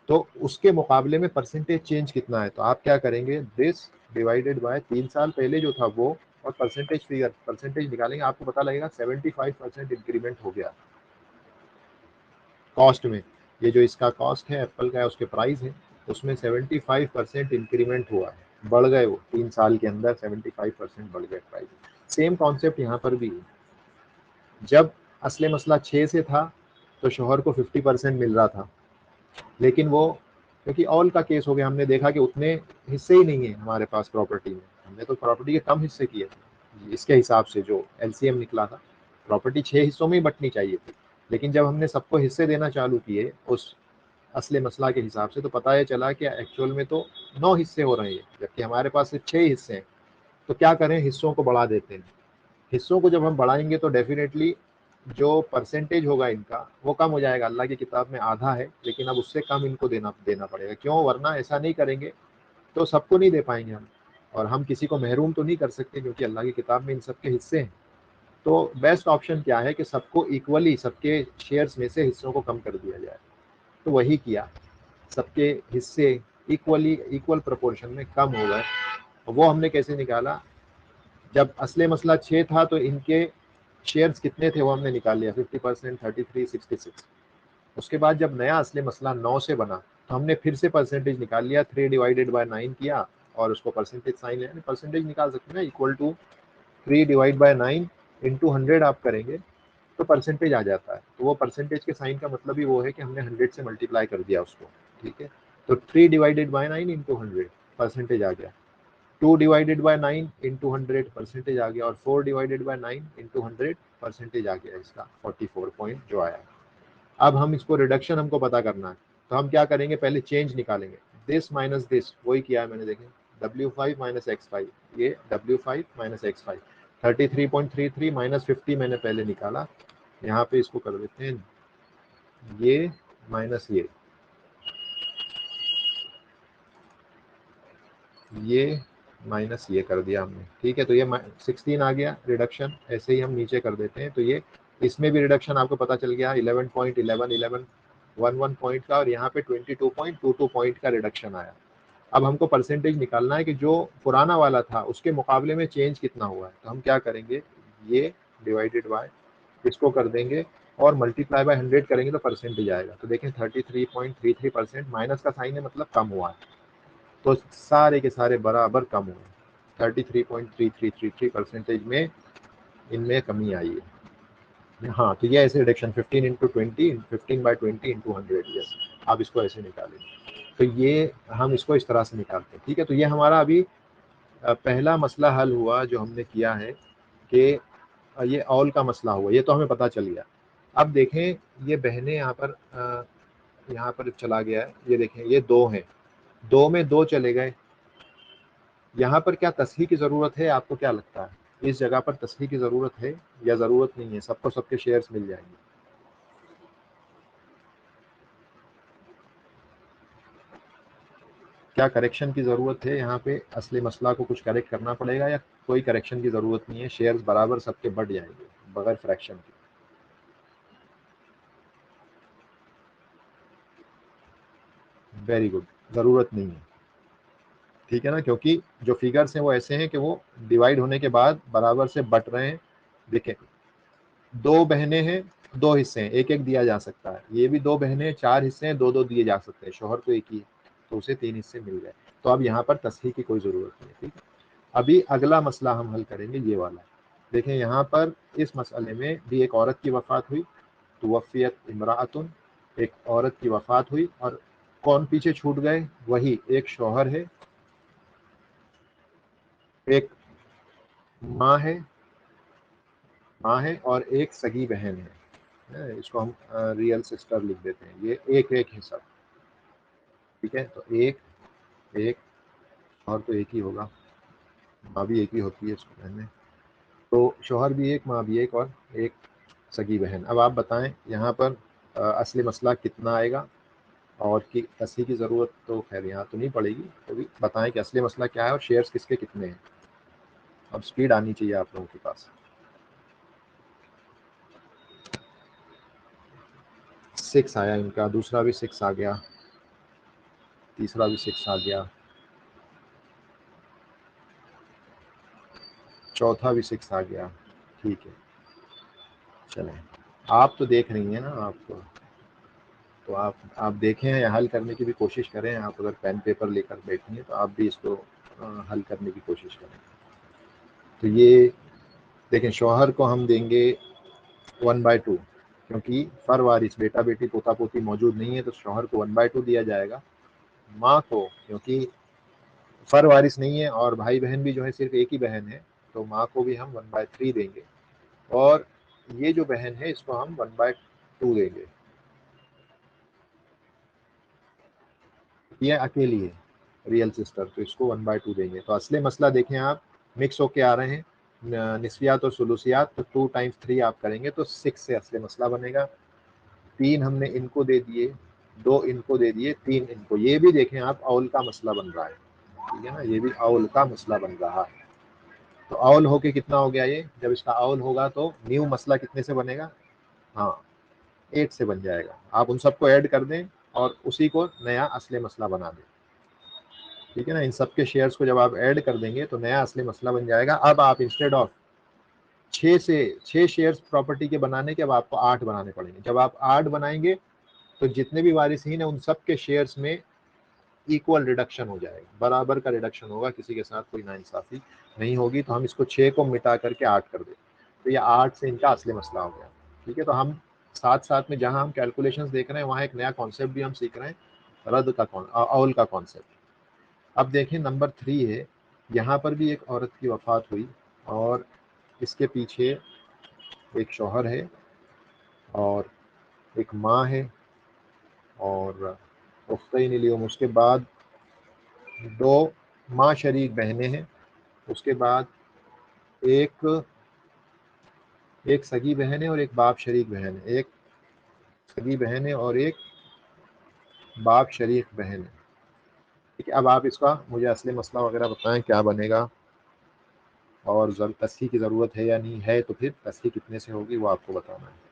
A: तो उसके मुकाबले में परसेंटेज चेंज कितना है? तो आप क्या करेंगे, दिस डिवाइडेड बाय 3 साल पहले जो था वो, और परसेंटेज फिगर, परसेंटेज निकालेंगे, आपको पता लगेगा 75% इंक्रीमेंट हो गया कॉस्ट में। ये जो इसका कॉस्ट है एप्पल का है, उसके प्राइस है, उसमें 75% इंक्रीमेंट हुआ है, बढ़ गए वो 3 साल के अंदर 75% बढ़ गए प्राइस। सेम कॉन्सेप्ट यहाँ पर भी है। जब असले मसला 6 से था तो शोहर को 50% मिल रहा था, लेकिन वो क्योंकि ऑल का केस हो गया, हमने देखा कि उतने हिस्से ही नहीं है हमारे पास प्रॉपर्टी में, हमने तो प्रॉपर्टी के कम हिस्से किए थे इसके हिसाब से जो एलसीएम निकला था, प्रॉपर्टी 6 हिस्सों में ही बंटनी चाहिए थी। लेकिन जब हमने सबको हिस्से देना चालू किए उस असले मसला के हिसाब से, तो पता ये चला कि एक्चुअल में तो 9 हिस्से हो रहे हैं, जबकि हमारे पास सिर्फ 6 हिस्से हैं। तो क्या करें, हिस्सों को बढ़ा देते हैं। हिस्सों को जब हम बढ़ाएंगे तो डेफिनेटली जो परसेंटेज होगा इनका वो कम हो जाएगा। अल्लाह की किताब में आधा है, लेकिन अब उससे कम इनको देना देना पड़ेगा। क्यों? वरना ऐसा नहीं करेंगे तो सबको नहीं दे पाएंगे हम, और हम किसी को महरूम तो नहीं कर सकते, क्योंकि अल्लाह की किताब में इन सबके हिस्से हैं। तो बेस्ट ऑप्शन क्या है कि सबको इक्वली, सबके शेयर्स में से हिस्सों को कम कर दिया जाए। तो वही किया, सबके हिस्से इक्वली, इक्वल प्रोपोर्शन में कम हो गए। वो हमने कैसे निकाला, जब असले मसला 6 था तो इनके शेयर्स कितने थे वो हमने निकाल लिया, 50%, 33, 66। उसके बाद जब नया असली मसला 9 से बना तो हमने फिर से परसेंटेज निकाल लिया, 3 डिवाइडेड बाय 9 किया, और उसको परसेंटेज साइन है, परसेंटेज निकाल सकते हैं ना, equal to 3 divide by 9 into 100 आप करेंगे तो परसेंटेज आ जाता है। तो वो परसेंटेज के साइन का मतलब ही वो है कि हमने 100 से मल्टीप्लाई कर दिया उसको, ठीक है। तो 3 डिवाइडेड बाय 9 इंटू 100 परसेंटेज आ गया, 2 डिवाइडेड बाय 9 इंटू 100 परसेंटेज आ गया, और 4 डिवाइडेड बाय 9 इंटू 100 परसेंटेज आ गया इसका 44 पॉइंट जो आया। अब हम इसको रिडक्शन हमको पता करना है, तो हम क्या करेंगे, पहले चेंज निकालेंगे, दिस माइनस दिस, वही किया है मैंने, देखें W5 माइनस X5, ये W5 माइनस X5, 33.33 माइनस 50 मैंने पहले निकाला, यहाँ पे इसको कर देते हैं ये माइनस ये माइनस ये कर दिया हमने, ठीक है। तो ये 16 आ गया रिडक्शन, ऐसे ही हम नीचे कर देते हैं। तो ये इसमें भी रिडक्शन आपको पता चल गया, 11.11 पॉइंट का, और यहाँ पे 22.22 पॉइंट का रिडक्शन आया। अब हमको परसेंटेज निकालना है कि जो पुराना वाला था उसके मुकाबले में चेंज कितना हुआ है। तो हम क्या करेंगे, ये डिवाइडेड बाय, इसको कर देंगे और मल्टीप्लाई बाय 100 करेंगे तो परसेंटेज आएगा। तो देखें 33.33%, माइनस का साइन है मतलब कम हुआ है, तो सारे के सारे बराबर कम हुए, 33.3333 परसेंटेज में इनमें कमी आई है। हाँ, तो ये ऐसे रिडक्शन 15 इंटू 20, 15/20 इंटू 100, यस। आप इसको ऐसे निकालेंगे, तो ये हम इसको इस तरह से निकालते हैं, ठीक है। तो ये हमारा अभी पहला मसला हल हुआ जो हमने किया है कि ये ऑल का मसला हुआ, ये तो हमें पता चल गया। अब देखें ये बहनें यहाँ पर चला गया है, ये देखें ये 2 हैं, 2 में 2 चले गए, यहाँ पर क्या तस्हीह की ज़रूरत है? आपको क्या लगता है, इस जगह पर तस्हीह की ज़रूरत है या ज़रूरत नहीं है? सबको सबके शेयर्स मिल जाएंगे। क्या करेक्शन की ज़रूरत है यहाँ पे? असली मसला को कुछ करेक्ट करना पड़ेगा या कोई करेक्शन की ज़रूरत नहीं है? शेयर्स बराबर सबके बढ़ जाएंगे बगैर फ्रैक्शन के। वेरी गुड, ज़रूरत नहीं है, ठीक है ना, क्योंकि जो फिगर्स हैं वो ऐसे हैं कि वो डिवाइड होने के बाद बराबर से बट रहे हैं। देखें 2 बहनें हैं, 2 हिस्से हैं, एक एक दिया जा सकता है। ये भी 2 बहनें, 4 हिस्से हैं, 2-2 दिए जा सकते हैं। शोहर तो एक ही है तो उसे 3 हिस्से मिल गए। तो अब यहाँ पर तस्हीह की कोई ज़रूरत नहीं है, ठीक है। अभी अगला मसला हम हल करेंगे ये वाला। देखें यहाँ पर इस मसले में भी एक औरत की वफ़ात हुई, तुवफ़ियत इम्राअतुन, एक औरत की वफ़ात हुई, और कौन पीछे छूट गए? वही एक शौहर है, एक माँ है, माँ है और एक सगी बहन है, इसको हम रियल सिस्टर लिख देते हैं, ये एक एक है सब। ठीक है, तो एक एक और तो एक ही होगा, माँ भी एक ही होती है इसको बहन में, तो शौहर भी एक, माँ भी एक और एक सगी बहन। अब आप बताएं यहाँ पर असली मसला कितना आएगा, और कि कसी की ज़रूरत तो खैर यहाँ तो नहीं पड़ेगी, तो भी बताएं कि असली मसला क्या है और शेयर्स किसके कितने हैं। अब स्पीड आनी चाहिए आप लोगों के पास। 6 आया इनका, दूसरा भी 6 आ गया, तीसरा भी 6 आ गया, चौथा भी 6 आ गया। ठीक है, चलें, आप तो देख रही हैं ना, आपको तो आप देखें या हल करने की भी कोशिश करें। आप अगर पेन पेपर लेकर बैठी हैं तो आप भी इसको हल करने की कोशिश करें। तो ये देखें, शौहर को हम देंगे 1/2, क्योंकि फर वारिस बेटा बेटी पोता पोती मौजूद नहीं है, तो शौहर को 1/2 दिया जाएगा। माँ को, क्योंकि फर वारिस नहीं है और भाई बहन भी जो है सिर्फ एक ही बहन है, तो माँ को भी हम 1/3 देंगे, और ये जो बहन है इसको हम 1/2 देंगे। ये अकेली है रियल सिस्टर, तो इसको 1/2 देंगे। तो असली मसला देखें आप, मिक्स होके आ रहे हैं निस्फियात और सुलूसियात, तो 2 × 3 आप करेंगे तो 6 से असली मसला बनेगा। 3 हमने इनको दे दिए, 2 इनको दे दिए, 3 इनको। ये भी देखें आप, औल का मसला बन रहा है, ठीक है ना, ये भी औल का मसला बन रहा है। तो औल होके कितना हो गया ये, जब इसका औल होगा तो न्यू मसला कितने से बनेगा, हाँ 8 से बन जाएगा। आप उन सबको ऐड कर दें और उसी को नया असली मसला बना दें। ठीक है ना, इन सब के शेयर्स को जब आप ऐड कर देंगे तो नया असली मसला बन जाएगा। अब आप इंस्टेड ऑफ 6 शेयर्स प्रॉपर्टी के बनाने के, अब आपको 8 बनाने पड़ेंगे। जब आप 8 बनाएंगे तो जितने भी वारिसीन है उन सब के शेयर्स में इक्वल रिडक्शन हो जाएगा, बराबर का रिडक्शन होगा, किसी के साथ कोई नाइंसाफी नहीं होगी। तो हम इसको 6 को मिटा करके 8 कर दें, तो ये 8 से इनका असली मसला हो गया। ठीक है, तो हम साथ साथ में जहां हम कैलकुलेशंस देख रहे हैं वहां एक नया कॉन्सेप्ट भी हम सीख रहे हैं, रद्द का औल का कॉन्सेप्ट। अब देखें नंबर 3 है, यहाँ पर भी एक औरत की वफ़ात हुई और इसके पीछे एक शौहर है और एक माँ है और उख्तैन लियुम, उसके बाद 2 माँ शरीक बहनें हैं, उसके बाद एक एक सगी बहन है और एक बाप शरीक बहन है, एक सगी बहन है और एक बाप शरीक बहन है। ठीक है, अब आप इसका मुझे असली मसला वगैरह बताएं क्या बनेगा, और तस्हीह की ज़रूरत है या नहीं है, तो फिर तस्हीह कितने से होगी वो आपको बताना है।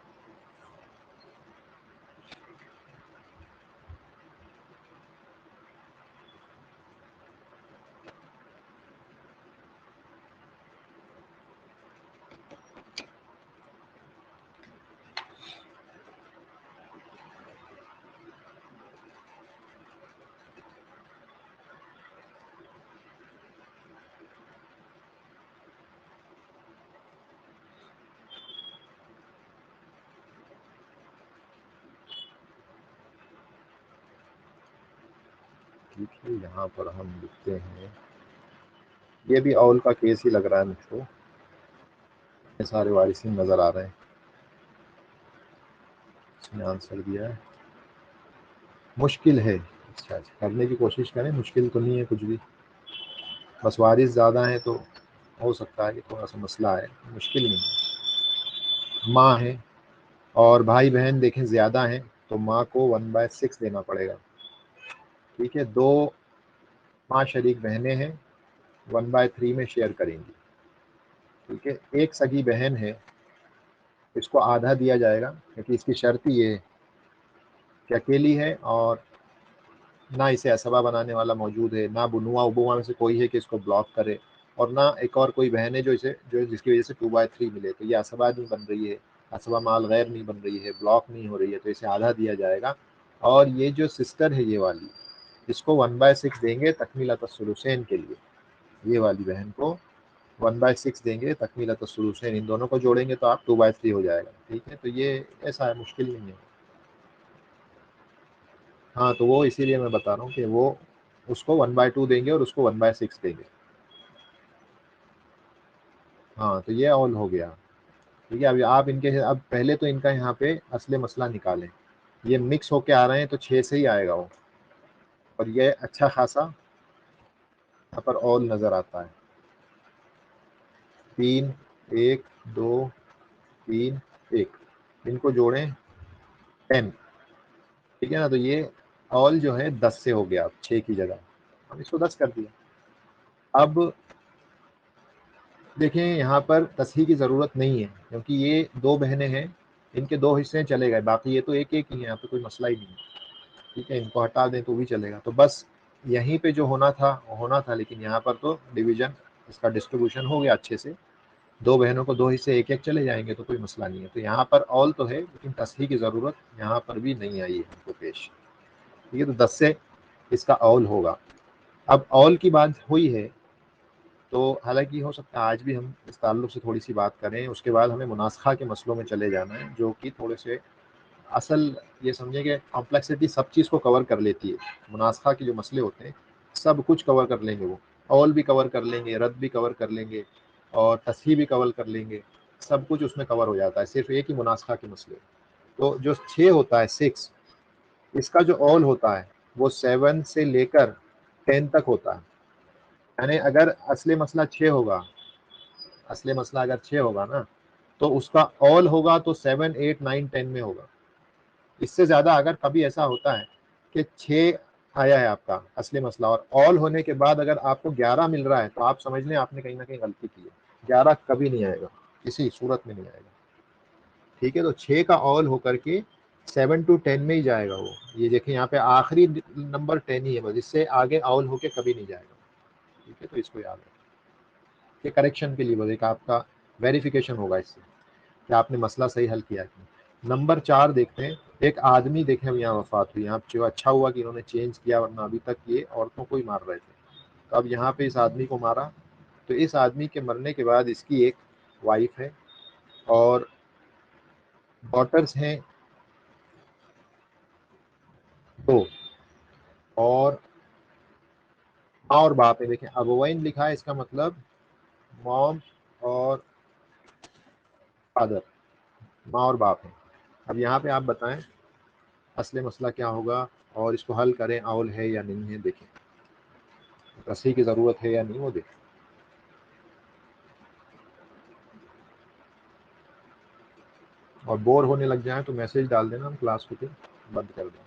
A: ठीक है, यहाँ पर हम लिखते हैं, ये भी औल का केस ही लग रहा है मुझको, ये सारे वारिसिन नज़र आ रहे हैं। इसने आंसर दिया है, मुश्किल है। अच्छा अच्छा, करने की कोशिश करें, मुश्किल तो नहीं है कुछ भी, बस वारिस ज़्यादा है तो हो सकता है कि थोड़ा सा मसला है, मुश्किल नहीं है। माँ है और भाई बहन देखें ज़्यादा हैं, तो माँ को 1/6 देना पड़ेगा। ठीक है, 2 माँ शरीक बहनें हैं, 1/3 में शेयर करेंगी। ठीक है, एक सगी बहन है, इसको आधा दिया जाएगा, क्योंकि इसकी शर्त ही ये है कि अकेली है और ना इसे असबा बनाने वाला मौजूद है, ना बुनुआ उबुआ में से कोई है कि इसको ब्लॉक करे, और ना एक और कोई बहन है जो इसे जो जिसकी वजह से 2/3 मिले। तो ये असबा नहीं बन रही है, असबा माल गैर नहीं बन रही है, ब्लॉक नहीं हो रही है, तो इसे आधा दिया जाएगा। और ये जो सिस्टर है ये वाली, इसको 1/6 देंगे तकमीलत सुलूसैन के लिए। ये वाली बहन को 1/6 देंगे तकमीलत सुलूसैन, इन दोनों को जोड़ेंगे तो आप 2/3 हो जाएगा। ठीक है, तो ये ऐसा है, मुश्किल नहीं है। हाँ, तो वो इसीलिए मैं बता रहा हूँ कि वो उसको 1/2 देंगे और उसको 1/6 देंगे। हाँ, तो ये ऑल हो गया। ठीक है। अभी आप इनके, अब पहले तो इनका यहाँ पे असले मसला निकालें। ये मिक्स होके आ रहे हैं तो 6 से ही आएगा वो, और ये अच्छा खासा यहाँ पर ऑल नज़र आता है। 3 1 2 3 1, इनको जोड़ें 10, ठीक है ना। तो ये ऑल जो है 10 से हो गया, अब 6 की जगह हम इसको 10 कर दिया। अब देखें यहाँ पर तस्हीह की ज़रूरत नहीं है, क्योंकि ये दो बहनें हैं, इनके दो हिस्से चले गए, बाकी ये तो एक एक ही है, यहाँ पे कोई मसला ही नहीं है। ठीक है, इनको हटा दें तो भी चलेगा। तो बस यहीं पे जो होना था वो होना था, लेकिन यहाँ पर तो डिवीजन, इसका डिस्ट्रीब्यूशन हो गया अच्छे से। दो बहनों को दो हिस्से एक एक चले जाएंगे तो कोई मसला नहीं है। तो यहाँ पर ऑल तो है, लेकिन तस्हीह की ज़रूरत यहाँ पर भी नहीं आई है हमको पेश। ठीक है, तो 10 से इसका ऑल होगा। अब ऑल की बात हुई है, तो हालांकि हो सकता है आज भी हम इस ताल्लुक से थोड़ी सी बात करें, उसके बाद हमें मुनासखा के मसलों में चले जाना है, जो कि थोड़े से असल, ये समझे कि कॉम्प्लेक्सिटी सब चीज़ को कवर कर लेती है। मुनासखा के जो मसले होते हैं सब कुछ कवर कर लेंगे वो, ऑल भी कवर कर लेंगे, रद्द भी कवर कर लेंगे, और तस्हीह भी कवर कर लेंगे, सब कुछ उसमें कवर हो जाता है, सिर्फ एक ही मुनासखा के मसले। तो जो 6 होता है 6, इसका जो ऑल होता है वो 7 से लेकर 10 तक होता है। यानी अगर असली मसला 6 होगा, असली मसला अगर 6 होगा ना, तो उसका ऑल होगा तो 7 8 9 10 में होगा। इससे ज़्यादा अगर कभी ऐसा होता है कि 6 आया है आपका असली मसला, और ऑल होने के बाद अगर आपको 11 मिल रहा है, तो आप समझ लें आपने कहीं ना कहीं गलती की है। 11 कभी नहीं आएगा, किसी सूरत में नहीं आएगा। ठीक है, तो 6 का ऑल होकर के 7 to 10 में ही जाएगा वो। ये देखें यहाँ पे आखिरी नंबर 10 ही है बस, इससे आगे ऑल होके कभी नहीं जाएगा। ठीक है, तो इसको याद रखें। ये करेक्शन के लिए बस एक आपका वेरिफिकेशन होगा इससे कि आपने मसला सही हल किया है। नंबर 4 देखते हैं। एक आदमी देखें अब यहाँ वफात हुई, यहाँ जो अच्छा हुआ कि इन्होंने चेंज किया, वरना अभी तक ये औरतों को ही मार रहे थे। तो अब यहाँ पे इस आदमी को मारा, तो इस आदमी के मरने के बाद इसकी एक वाइफ है और डॉटर्स हैं 2, और माँ और बाप है। देखें अबवैन लिखा है, इसका मतलब मॉम और फादर, माँ और बाप है। अब यहाँ पे आप बताएं असली मसला क्या होगा, और इसको हल करें, औल है या नहीं है, देखें तस्हीह की ज़रूरत है या नहीं वो देखें। और बोर होने लग जाए तो मैसेज डाल देना, हम क्लास को फिर बंद कर दें।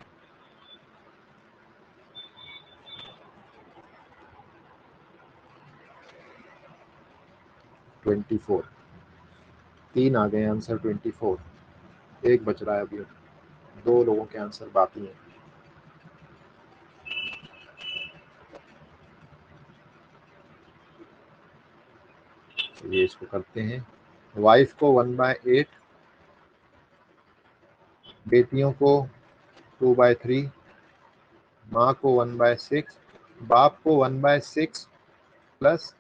A: 24, 3 आ गए आंसर 24, एक बच रहा है अभी, 2 लोगों के आंसर बाकी हैं। ये इसको करते हैं। वाइफ को 1/8, बेटियों को 2/3, माँ को 1/6, बाप को 1/6 प्लस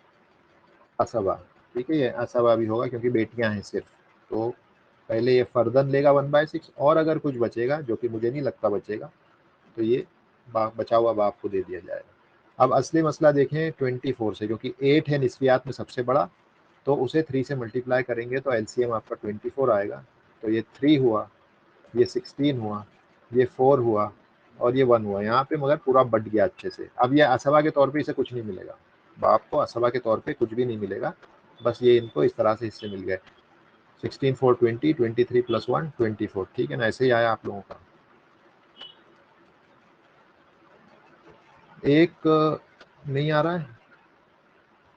A: असबा। ठीक है, ये असबा भी होगा क्योंकि बेटियां हैं सिर्फ। तो पहले ये फर्दन लेगा 1/6, और अगर कुछ बचेगा, जो कि मुझे नहीं लगता बचेगा, तो ये बचा हुआ बाप को दे दिया जाएगा। अब असली मसला देखें 24 से, क्योंकि 8 है निस्बियात में सबसे बड़ा, तो उसे 3 से मल्टीप्लाई करेंगे तो एलसीएम आपका 24 आएगा। तो ये 3 हुआ, ये 16 हुआ, ये 4 हुआ, और ये 1 हुआ। यहाँ पे मगर पूरा बढ़ गया अच्छे से। अब ये असबा के तौर पे इसे कुछ नहीं मिलेगा, बाप को असबा के तौर पे कुछ भी नहीं मिलेगा, बस ये इनको इस तरह से हिस्से मिल गए। 16 4 20, 23 प्लस 1 24। ठीक है ना, ऐसे ही आया आप लोगों का। एक नहीं आ रहा है।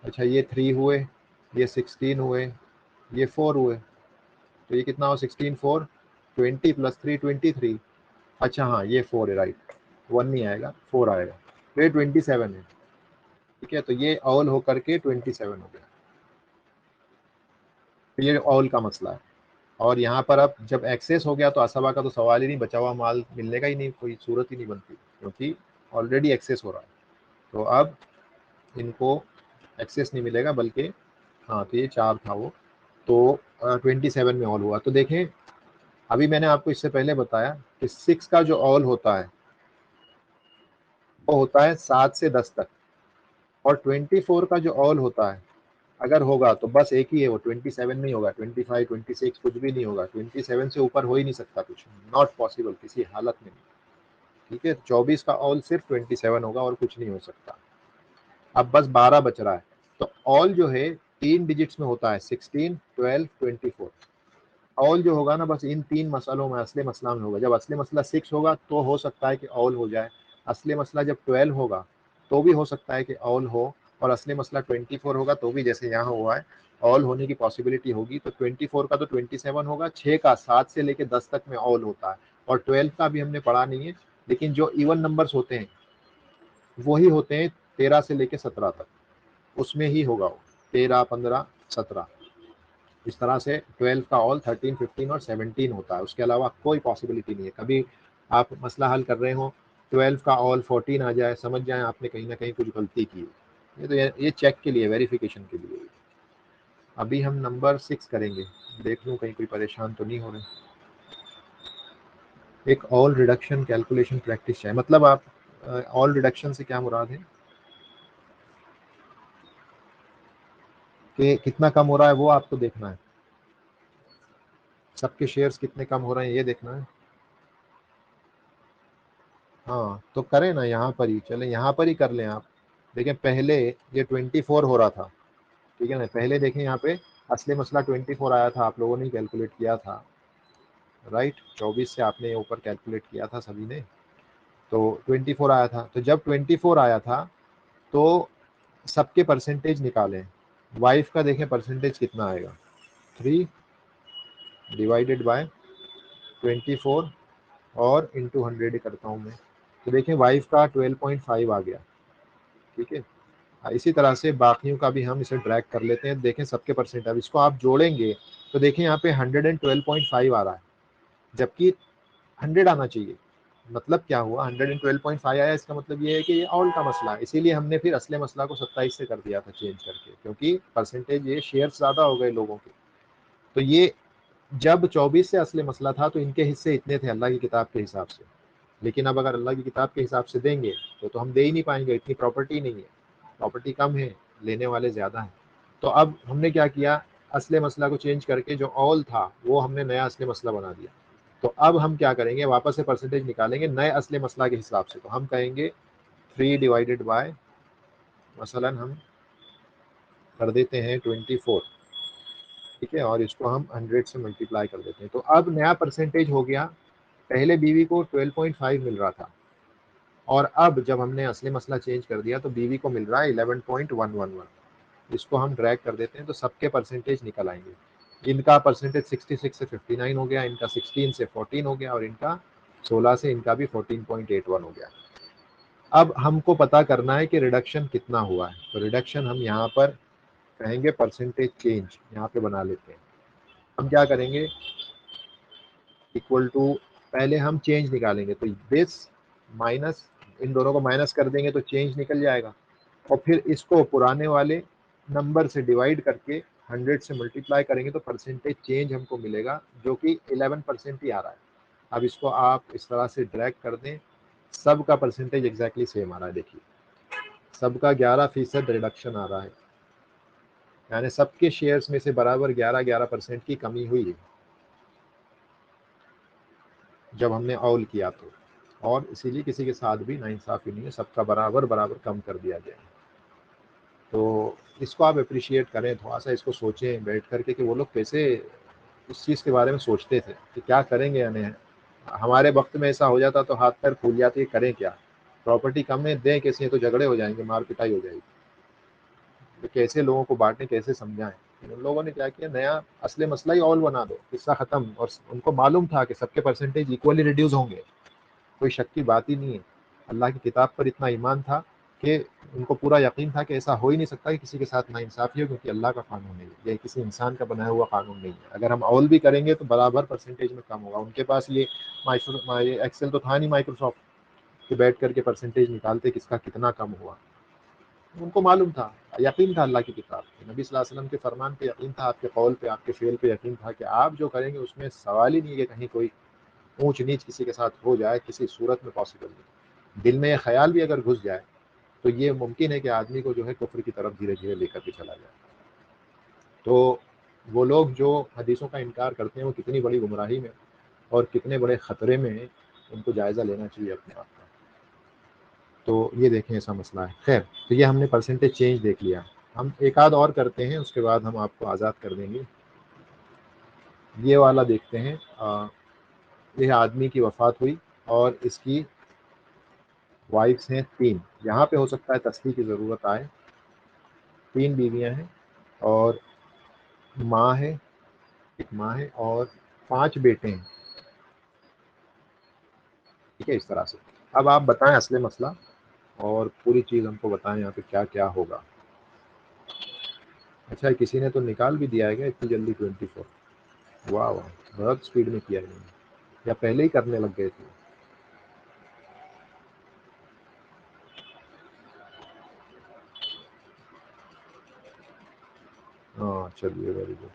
A: अच्छा, ये 3 हुए, ये 16 हुए, ये 4 हुए, तो ये कितना हो 16 4 20 प्लस 3 23। अच्छा हाँ, ये 4 है, राइट, 1 नहीं आएगा, 4 आएगा, तो ये 27 है। ठीक है, तो ये ऑल होकर के 27 हो गया। तो ये ऑल का मसला है। और यहाँ पर अब जब एक्सेस हो गया तो असबा का तो सवाल ही नहीं, बचा हुआ माल मिलने का ही नहीं, कोई सूरत ही नहीं बनती, क्योंकि ऑलरेडी एक्सेस हो रहा है। तो अब इनको एक्सेस नहीं मिलेगा, बल्कि हाँ, तो ये 4 था वो, तो 27 में ऑल हुआ। तो देखें, अभी मैंने आपको इससे पहले बताया कि 6 का जो ऑल होता है वो होता है 7 से 10 तक, और 24 का जो ऑल होता है अगर होगा तो बस एक ही है, वो 27 नहीं होगा, 25, 26 कुछ भी नहीं होगा, 27 से ऊपर हो ही नहीं सकता कुछ, नॉट पॉसिबल किसी हालत में नहीं। ठीक है, 24 का ऑल सिर्फ 27 होगा और कुछ नहीं हो सकता। अब बस 12 बच रहा है, तो ऑल जो है 3 डिजिट्स में होता है, 16, 12, 24। ऑल जो होगा ना बस इन 3 मसलों में, असली मसला में होगा। जब असली मसला 6 होगा तो हो सकता है कि ऑल हो जाए, असली मसला जब 12 होगा तो भी हो सकता है कि ऑल हो, और असली मसला 24 होगा तो भी, जैसे यहाँ हुआ है, ऑल होने की पॉसिबिलिटी होगी। तो 24 का तो 27 होगा, 6 का 7 से लेके 10 तक में ऑल होता है, और 12 का भी हमने पढ़ा नहीं है, लेकिन जो इवन नंबर्स होते हैं वही होते हैं 13 से लेके 17 तक, उसमें ही होगा वो, 13, 15, 17। इस तरह से 12 का ऑल 13, 15 और 17 होता है, उसके अलावा कोई पॉसिबिलिटी नहीं है। कभी आप मसला हल कर रहे हो, 12 का ऑल 14 आ जाए, समझ जाए आपने कहीं ना कहीं कुछ गलती की है। ये तो ये चेक के लिए, वेरिफिकेशन के लिए। अभी हम नंबर 6 करेंगे, देख लूँ कहीं कोई परेशान तो नहीं हो रहे। एक ऑल रिडक्शन कैलकुलेशन प्रैक्टिस है, मतलब आप ऑल रिडक्शन से क्या मुराद है कि कितना कम हो रहा है वो आपको देखना है, सबके शेयर्स कितने कम हो रहे हैं ये देखना है। हाँ तो करें ना, यहाँ पर ही चलें, यहाँ पर ही कर लें आप। देखें पहले ये 24 हो रहा था, ठीक है ना, पहले देखें यहाँ पे असली मसला 24 आया था, आप लोगों ने कैलकुलेट किया था, राइट, 24 से आपने ऊपर कैलकुलेट किया था सभी ने, तो 24 आया था। तो जब 24 आया था तो सबके परसेंटेज निकालें। वाइफ का देखें परसेंटेज कितना आएगा, 3 डिवाइडेड बाय 24 और इंटू 100 करता हूँ मैं, तो देखें वाइफ का 12.5 आ गया। ठीक है, इसी तरह से बाकियों का भी हम इसे ड्रैग कर लेते हैं, देखें सबके परसेंट। अब इसको आप जोड़ेंगे तो देखें यहाँ पे 112.5 आ रहा है, जबकि 100 आना चाहिए। मतलब क्या हुआ, 112.5 आया, इसका मतलब ये है कि ये ऑल का मसला है, इसीलिए हमने फिर असले मसला को 27 से कर दिया था चेंज करके, क्योंकि परसेंटेज ये शेयर ज़्यादा हो गए लोगों के। तो ये जब 24 से असली मसला था तो इनके हिस्से इतने थे अल्लाह की किताब के हिसाब से, लेकिन अब अगर अल्लाह की किताब के हिसाब से देंगे तो हम दे ही नहीं पाएंगे, इतनी प्रॉपर्टी नहीं है, प्रॉपर्टी कम है, लेने वाले ज़्यादा हैं। तो अब हमने क्या किया, असले मसला को चेंज करके जो ऑल था वो हमने नया असली मसला बना दिया। तो अब हम क्या करेंगे, वापस से परसेंटेज निकालेंगे नए असली मसला के हिसाब से। तो हम कहेंगे 3 डिवाइडेड बाय, मसलन हम कर देते हैं 24, ठीक है, और इसको हम 100 से मल्टीप्लाई कर देते हैं। तो अब नया परसेंटेज हो गया, पहले बीवी को 12.5 मिल रहा था, और अब जब हमने असली मसला चेंज कर दिया तो बीवी को मिल रहा है 11.111। इसको हम ड्रैग कर देते हैं तो सबके परसेंटेज निकल आएंगे। इनका परसेंटेज 66 से 59 हो गया, इनका 16 से 14 हो गया, और इनका 16 से इनका भी 14.81 हो गया। अब हमको पता करना है कि रिडक्शन कितना हुआ है, तो रिडक्शन हम यहाँ पर कहेंगे परसेंटेज चेंज, यहाँ पे बना लेते हैं। हम क्या करेंगे, इक्वल टू, पहले हम चेंज निकालेंगे, तो दिस माइनस, इन दोनों को माइनस कर देंगे तो चेंज निकल जाएगा, और फिर इसको पुराने वाले नंबर से डिवाइड करके 100 से मल्टीप्लाई करेंगे तो परसेंटेज चेंज हमको मिलेगा, जो कि 11% ही आ रहा है। अब इसको आप इस तरह से ड्रैग कर दें, सबका परसेंटेज एग्जैक्टली सेम आ रहा है, देखिए सबका 11% रिडक्शन आ रहा है, यानी सबके शेयर्स में से बराबर 11% की कमी हुई है जब हमने ऑल किया तो। और इसीलिए किसी के साथ भी नाइंसाफ़ी नहीं है, सबका बराबर बराबर कम कर दिया गया है। तो इसको आप अप्रिशिएट करें, थोड़ा-सा इसको सोचें बैठ कर के कि वो लोग कैसे इस चीज़ के बारे में सोचते थे कि क्या करेंगे यानी। हमारे वक़्त में ऐसा हो जाता तो हाथ-पैर फूल जाते, करें क्या? प्रॉपर्टी कम है, दें कैसे, तो झगड़े हो जाएँगे, मार-पिटाई हो जाएगी। तो कैसे लोगों को बाँटें, कैसे समझाएँ? उन लोगों ने क्या किया, नया असली मसला ही ऑल बना दो, किस्सा ख़त्म। और उनको मालूम था कि सबके परसेंटेज इक्वली रिड्यूस होंगे, कोई शक की बात ही नहीं है। अल्लाह की किताब पर इतना ईमान था कि उनको पूरा यकीन था कि ऐसा हो ही नहीं सकता कि किसी के साथ नाइंसाफ़ी हो, क्योंकि अल्लाह का कानून नहीं है, ये किसी इंसान का बनाया हुआ कानून नहीं है। अगर हम ऑल भी करेंगे तो बराबर परसेंटेज में कम होगा। उनके पास ये एक्सेल तो था नहीं माइक्रोसॉफ्ट, कि बैठ करके परसेंटेज निकालते किसका कितना कम हुआ। उनको मालूम था, यकीन था अल्लाह की किताब पे, नबी सल्लल्लाहु अलैहि वसल्लम के फरमान पे यकीन था, आपके कौल पे, आपके फ़ेल पे यकीन था कि आप जो करेंगे उसमें सवाल ही नहीं है कि कहीं कोई ऊंच नीच किसी के साथ हो जाए, किसी सूरत में पॉसिबल नहीं। दिल में ये ख्याल भी अगर घुस जाए तो ये मुमकिन है कि आदमी को जो है कुफ्र की तरफ धीरे धीरे लेकर के चला जाए। तो वो लोग जो हदीसों का इनकार करते हैं वो कितनी बड़ी गुमराही में और कितने बड़े ख़तरे में हैं, उनको जायज़ा लेना चाहिए अपने आप का। तो ये देखें ऐसा मसला है। ख़ैर, तो ये हमने परसेंटेज चेंज देख लिया। हम एक आध और करते हैं, उसके बाद हम आपको आज़ाद कर देंगे। ये वाला देखते हैं। ये आदमी की वफ़ात हुई और इसकी वाइफ्स हैं 3। यहाँ पे हो सकता है तस्बीह की ज़रूरत आए। 3 बीवियाँ हैं और माँ है, एक माँ है और 5 बेटे हैं। ठीक है, इस तरह से। अब आप बताएँ असली मसला और पूरी चीज़ हमको बताएँ यहाँ पे क्या-क्या होगा। अच्छा, किसी ने तो निकाल भी दिया है क्या इतनी जल्दी 24? वाह, वाह! बहुत स्पीड में किया इन्होंने, या पहले ही करने लग गए थे? हाँ, चलिए वेरी गुड।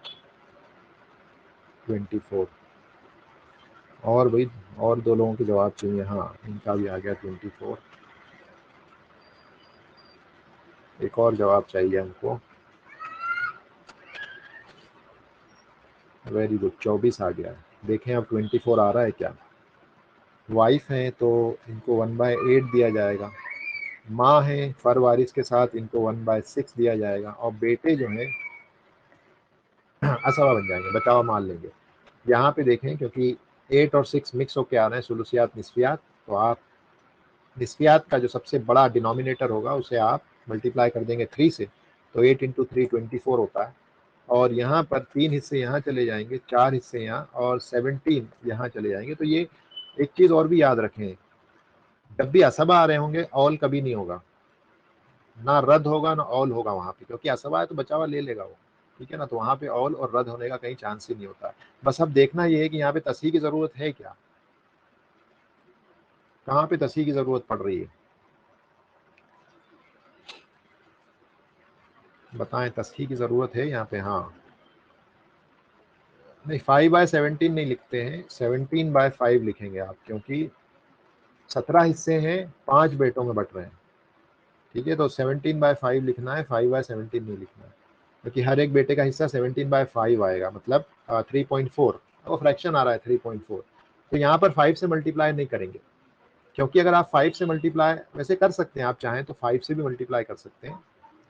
A: 24 और भई और 2 लोगों के जवाब चाहिए। हाँ, इनका भी आ गया 24। एक और जवाब चाहिए हमको। वेरी गुड, 24 आ गया है। देखें अब 24 आ रहा है क्या? वाइफ़ हैं तो इनको 1/8 दिया जाएगा। माँ हैं फर-वारिस के साथ, इनको 1/6 दिया जाएगा और बेटे जो हैं असवा बन जाएँगे, बचावा-माल लेंगे। यहाँ पे देखें क्योंकि 8 और 6 मिक्स होके आ रहे हैं, सुलूसियात, निस्फियात, तो आप निस्फियात का जो सबसे बड़ा डिनोमिनेटर होगा उसे आप मल्टीप्लाई कर देंगे 3 से, तो 8 इंटू 3 24 होता है। और यहाँ पर 3 हिस्से यहाँ चले जाएँगे, 4 हिस्से यहाँ और 17 यहाँ चले जाएँगे। तो ये एक चीज़ और भी याद रखें, जब भी असबा आ रहे होंगे, ऑल कभी नहीं होगा। ना रद्द होगा, ना ऑल होगा वहाँ पे, क्योंकि असबा है तो बचावा ले लेगा वो। ठीक है ना? तो वहाँ पे ऑल और रद्द होने का कहीं चांस ही नहीं होता है। बस अब देखना ये है कि यहाँ पे तस्हीह की ज़रूरत है क्या? कहाँ पे तस्हीह की ज़रूरत पड़ रही है? बताएँ, तस्हीह की ज़रूरत है यहाँ पे? हाँ। नहीं, 5/17 नहीं लिखते हैं, 17/5 लिखेंगे आप, क्योंकि 17 हिस्से हैं, 5 बेटों में बँट रहे हैं। ठीक है? तो 17/5 लिखना है, 5/17 नहीं लिखना है। क्योंकि हर एक बेटे का हिस्सा 17/5 आएगा, मतलब 3.4, वो फ्रैक्शन आ रहा है 3.4। तो यहाँ पर 5 से मल्टीप्लाई नहीं करेंगे, क्योंकि अगर आप 5 से मल्टीप्लाई वैसे कर सकते हैं, आप चाहें तो 5 से भी मल्टीप्लाई कर सकते हैं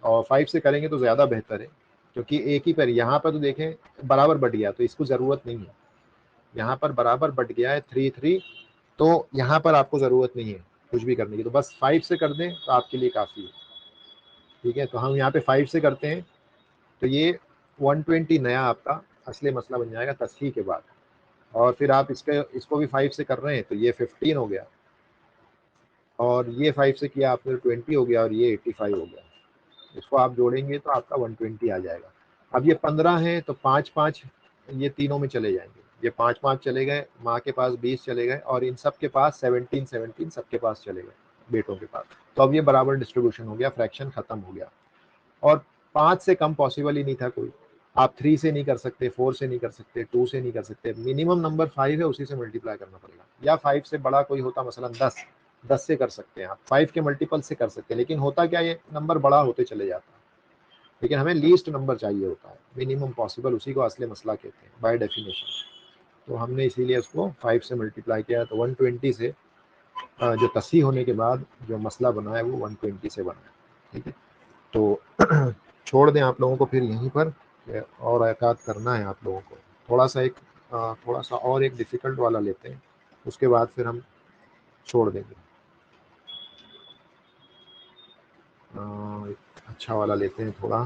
A: और 5 से करेंगे तो ज़्यादा बेहतर है, क्योंकि एक ही पर यहाँ पर तो देखें बराबर बँट गया, तो इसको ज़रूरत नहीं है। यहाँ पर बराबर बँट गया है 3-3, तो यहाँ पर आपको ज़रूरत नहीं है कुछ भी करने की, तो बस 5 से कर दें तो आपके लिए काफ़ी है। ठीक है? तो हम यहाँ पे 5 से करते हैं, तो ये 120 नया आपका असली मसला बन जाएगा तस्हीह के बाद। और फिर आप इसको भी 5 से कर रहे हैं, तो ये 15 हो गया और ये 5 से किया आपने तो 20 हो गया और ये 85 हो गया। इसको आप जोड़ेंगे तो आपका 120 आ जाएगा। अब ये 15 हैं तो 5-5 ये तीनों में चले जाएँगे। ये 5-5 चले गए, माँ के पास 20 चले गए और इन सब के पास 17-17 सबके पास चले गए, बेटों के पास। तो अब ये बराबर डिस्ट्रीब्यूशन हो गया, फ्रैक्शन खत्म हो गया। और 5 से कम पॉसिबल ही नहीं था कोई। आप 3 से नहीं कर सकते, 4 से नहीं कर सकते, 2 से नहीं कर सकते। मिनिमम नंबर 5 है, उसी से मल्टीप्लाई करना पड़ेगा। या 5 से बड़ा कोई होता मसलन 10, 10 से कर सकते हैं आप। 5 के मल्टीपल से कर सकते हैं, लेकिन होता क्या है, ये नंबर बड़ा होते चले जाता है। लेकिन हमें लीस्ट नंबर चाहिए होता है, मिनिमम पॉसिबल, उसी को असली मसला कहते हैं बाय डेफिनेशन। तो हमने इसीलिए उसको 5 से मल्टीप्लाई किया, तो 120 से जो तस्हीह होने के बाद जो मसला बना है वो 120 से बना है। ठीक है? तो छोड़ दें आप लोगों को फिर यहीं पर, और एकात करना है आप लोगों को। थोड़ा सा और एक डिफ़िकल्ट वाला लेते हैं, उसके बाद फिर हम छोड़ देंगे। एक अच्छा वाला लेते हैं थोड़ा।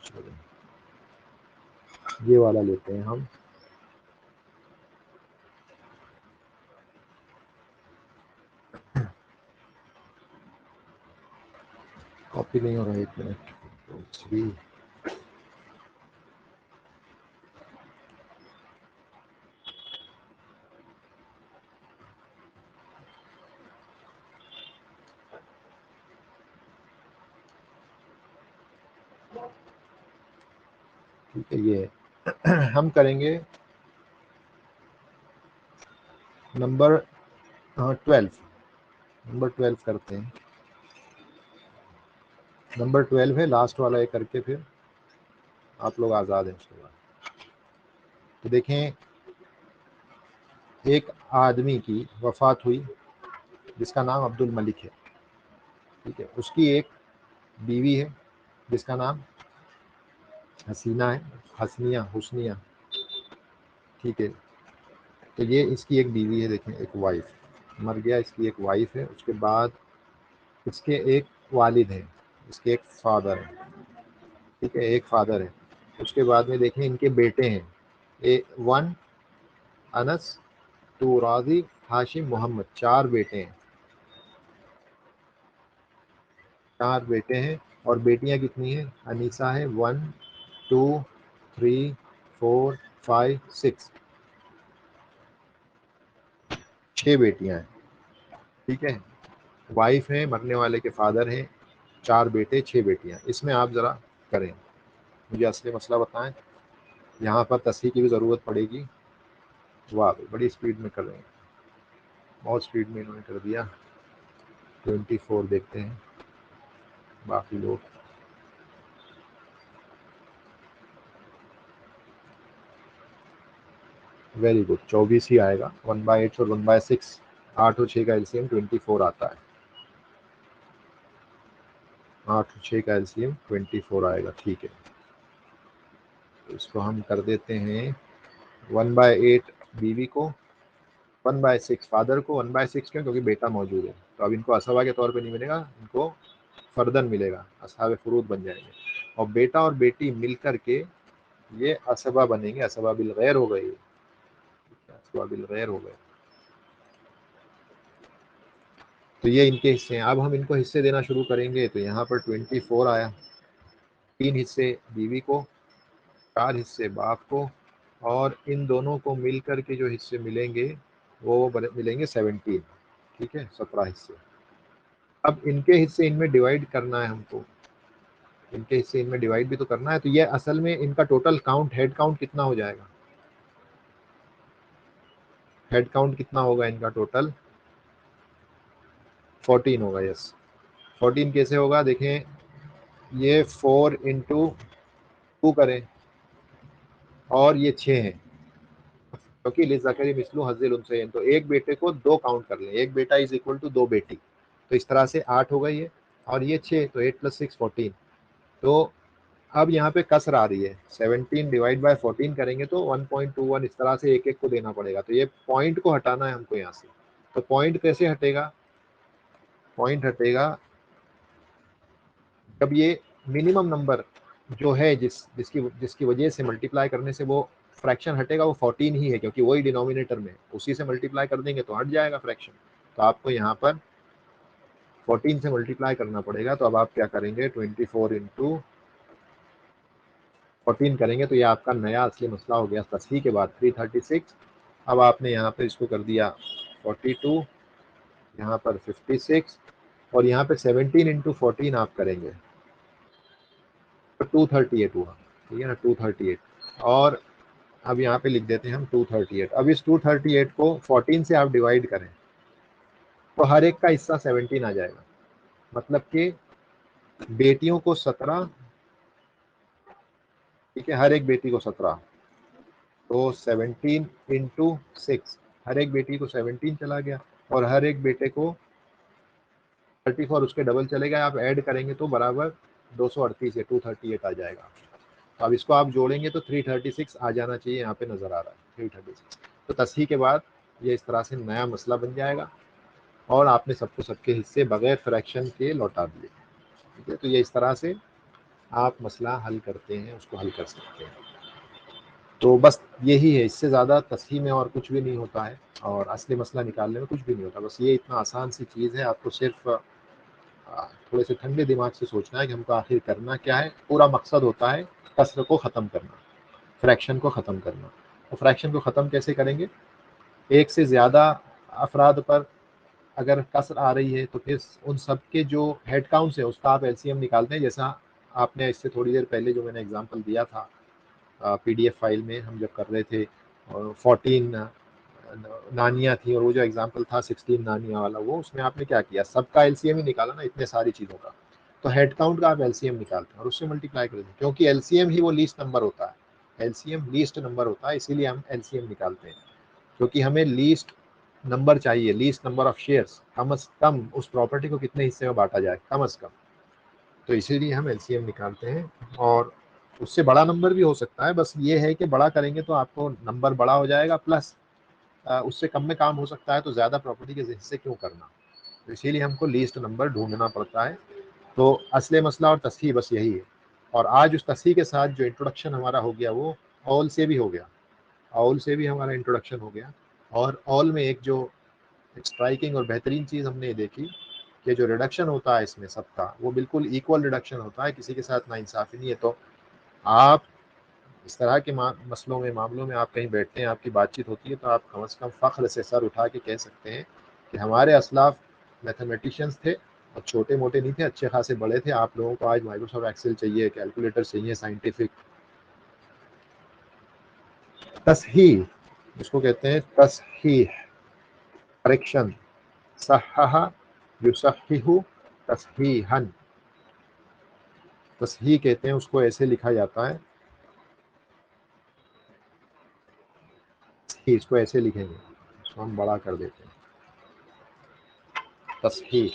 A: चलो, ये वाला लेते हैं हम। कॉपी नहीं हो रहा है, 1 मिनट। 2 3 ठीक है, ये हम करेंगे नंबर 12, नंबर 12 करते हैं। नंबर 12 है लास्ट वाला, ये करके फिर आप लोग आज़ाद हैं उसके बाद। तो देखें, एक आदमी की वफ़ात हुई जिसका नाम अब्दुल मलिक है, ठीक है। उसकी एक बीवी है जिसका नाम हसीना है, हसनिया, हुस्निया, ठीक है। तो ये इसकी एक बीवी है, देखें, एक वाइफ, मर गया, इसकी एक वाइफ है। उसके बाद इसके एक वालिद हैं, इसके एक फादर हैं, ठीक है, एक फादर है। उसके बाद में देखें इनके बेटे हैं, वन अनस, टू राजी, हाशिम, मोहम्मद, 4 बेटे हैं, 4 बेटे हैं। और बेटियां कितनी हैं? अनीसा है, 1 2 3 4 5 6, 6 बेटियां हैं, ठीक है। वाइफ है, मरने वाले के फादर हैं, 4 बेटे, 6 बेटियां। इसमें आप ज़रा करें, मुझे असली मसला बताएं। यहाँ पर तस्हीह की भी ज़रूरत पड़ेगी। वाह, बड़ी स्पीड में कर रहे हैं, बहुत स्पीड में इन्होंने कर दिया। 24 देखते हैं बाकी लोग। वेरी गुड, 24 ही आएगा। 1/8 और 1/6, 8 और 6 का एलसीएम 24 आता है। 8 और 6 का एलसीएम 24 आएगा, ठीक है। तो इसको हम कर देते हैं 1/8 बीवी को, 1/6 फादर को। 1/6 क्यों? क्योंकि बेटा मौजूद है। तो अब इनको असबा के तौर पे नहीं मिलेगा, इनको फर्दन मिलेगा, असहाब फुरूद बन जाएंगे। और बेटा और बेटी मिल कर के ये असबा बनेंगे, असबा बिल गैर हो गए, असबा बिल गैर हो गए। तो ये इनके हिस्से हैं। अब हम इनको हिस्से देना शुरू करेंगे। तो यहाँ पर 24 आया, 3 हिस्से बीवी को, 4 हिस्से बाप को, और इन दोनों को मिल कर के जो हिस्से मिलेंगे वो मिलेंगे 17, ठीक है, 17 हिस्से। अब इनके हिस्से इनमें डिवाइड करना है हमको, इनके हिस्से इनमें डिवाइड भी तो करना है। तो ये असल में इनका टोटल काउंट, हेड काउंट कितना हो जाएगा? हेड काउंट कितना होगा इनका टोटल? 14 होगा, यस। 14 कैसे होगा? देखें, ये 4 इंटू 2 करें, और ये 6 है, क्योंकि लिज़्ज़करी मिस्लु हज़्ज़िल उन्सयैन। तो एक बेटे को 2 काउंट कर लें, एक बेटा इज इक्वल टू 2 बेटी। तो इस तरह से 8 हो गई है, और ये 6, तो 8 + 6 14। तो अब यहाँ पे कसर आ रही है, 17 डिवाइड बाय 14 करेंगे तो 1.21, इस तरह से एक एक को देना पड़ेगा। तो ये पॉइंट को हटाना है हमको यहाँ से। तो पॉइंट कैसे हटेगा? पॉइंट हटेगा जब ये मिनिमम नंबर जो है जिसकी जिसकी वजह से मल्टीप्लाई करने से वो फ्रैक्शन हटेगा, वो 14 ही है, क्योंकि वही डिनोमिनेटर में, उसी से मल्टीप्लाई कर देंगे तो हट जाएगा फ्रैक्शन। तो आपको यहाँ पर 14 से मल्टीप्लाई करना पड़ेगा। तो अब आप क्या करेंगे? 24 इंटू 14 करेंगे, तो ये आपका नया असली मसला हो गया तस्हीह के बाद, 336। अब आपने यहाँ पर इसको कर दिया 42, यहाँ पर 56, और यहाँ पे 17 इंटू 14 आप करेंगे तो 238 हुआ, ठीक है ना, 238। और अब यहाँ पे लिख देते हैं हम 238। अब इस 238 को 14 से आप डिवाइड करें तो हर एक का हिस्सा 17 आ जाएगा। मतलब कि बेटियों को 17, ठीक है, हर एक बेटी को 17, तो 17 इंटू 6, हर एक बेटी को 17 चला गया, और हर एक बेटे को 34 उसके डबल चलेगा। आप ऐड करेंगे तो बराबर 238 है, 238 आ जाएगा। तो अब इसको आप जोड़ेंगे तो 336 आ जाना चाहिए, यहाँ पे नज़र आ रहा है 336। तो तस्हीह के बाद ये इस तरह से नया मसला बन जाएगा, और आपने सबको सबके हिस्से बगैर फ्रैक्शन के लौटा दिए, ठीक है। तो ये इस तरह से आप मसला हल करते हैं, उसको हल कर सकते हैं। तो बस यही है, इससे ज़्यादा तस्हीह में और कुछ भी नहीं होता है, और असली मसला निकालने में कुछ भी नहीं होता। बस ये इतना आसान सी चीज़ है, आपको सिर्फ थोड़े से ठंडे दिमाग से सोचना है कि हमको आखिर करना क्या है। पूरा मकसद होता है कसर को ख़त्म करना, फ्रैक्शन को ख़त्म करना। तो फ्रैक्शन को ख़त्म कैसे करेंगे? एक से ज़्यादा अफराद पर अगर कसर आ रही है तो फिर उन सब के जो हेड काउंट्स है उसका आप एलसीएम निकालते हैं। जैसा आपने इससे थोड़ी देर पहले जो मैंने एग्जांपल दिया था पीडीएफ फाइल में हम जब कर रहे थे, और 14 नानियाँ थी, और वो जो एग्जांपल था 16 नानियाँ वाला, वो उसमें आपने क्या किया, सबका एलसीएम ही निकाला ना, इतने सारी चीज़ों का। तो हेड काउंट का आप एलसीएम निकालते हैं और उससे मल्टीप्लाई कर देते हैं, क्योंकि एलसीएम ही वो लीस्ट नंबर होता है, एलसीएम लीस्ट नंबर होता है, इसीलिए हम एलसीएम निकालते हैं, क्योंकि हमें लीस्ट नंबर चाहिए, लीस्ट नंबर ऑफ शेयर्स, कम से कम उस प्रॉपर्टी को कितने हिस्से में बांटा जाए, कम से कम। तो इसीलिए हम एलसीएम निकालते हैं, और उससे बड़ा नंबर भी हो सकता है, बस ये है कि बड़ा करेंगे तो आपको नंबर बड़ा हो जाएगा, प्लस उससे कम में काम हो सकता है, तो ज़्यादा प्रॉपर्टी के हिस्से क्यों करना। तो इसीलिए हमको लीस्ट नंबर ढूंढना पड़ता है। तो असले मसला और तस्हीह बस यही है। और आज उस तस्हीह के साथ जो इंट्रोडक्शन हमारा हो गया, वो ऑल से भी हो गया, ऑल से भी हमारा इंट्रोडक्शन हो गया। और ऑल में एक जो स्ट्राइकिंग और बेहतरीन चीज़ हमने ये देखी कि जो रिडक्शन होता है इसमें सबका, वो बिल्कुल इक्वल रिडक्शन होता है, किसी के साथ नाइंसाफ़ी नहीं है। तो आप इस तरह के मसलों में, मामलों में आप कहीं बैठते हैं, आपकी बातचीत होती है, तो आप कम से कम फ़ख्र से सर उठा के कह सकते हैं कि हमारे असलाफ मैथमेटिशियंस थे, और छोटे मोटे नहीं थे, अच्छे खासे बड़े थे। आप लोगों को आज माइक्रोसॉफ्ट एक्सेल चाहिए, कैलकुलेटर चाहिए, साइंटिफिक तस्हीह, जिसको कहते हैं तस्हीह, करेक्शन, सह्हा युसह्हिहु तस्हीहन, तस्हीह कहते हैं उसको, ऐसे लिखा जाता है, इसको ऐसे लिखेंगे, इसको हम बड़ा कर देते हैं, तस्हीह,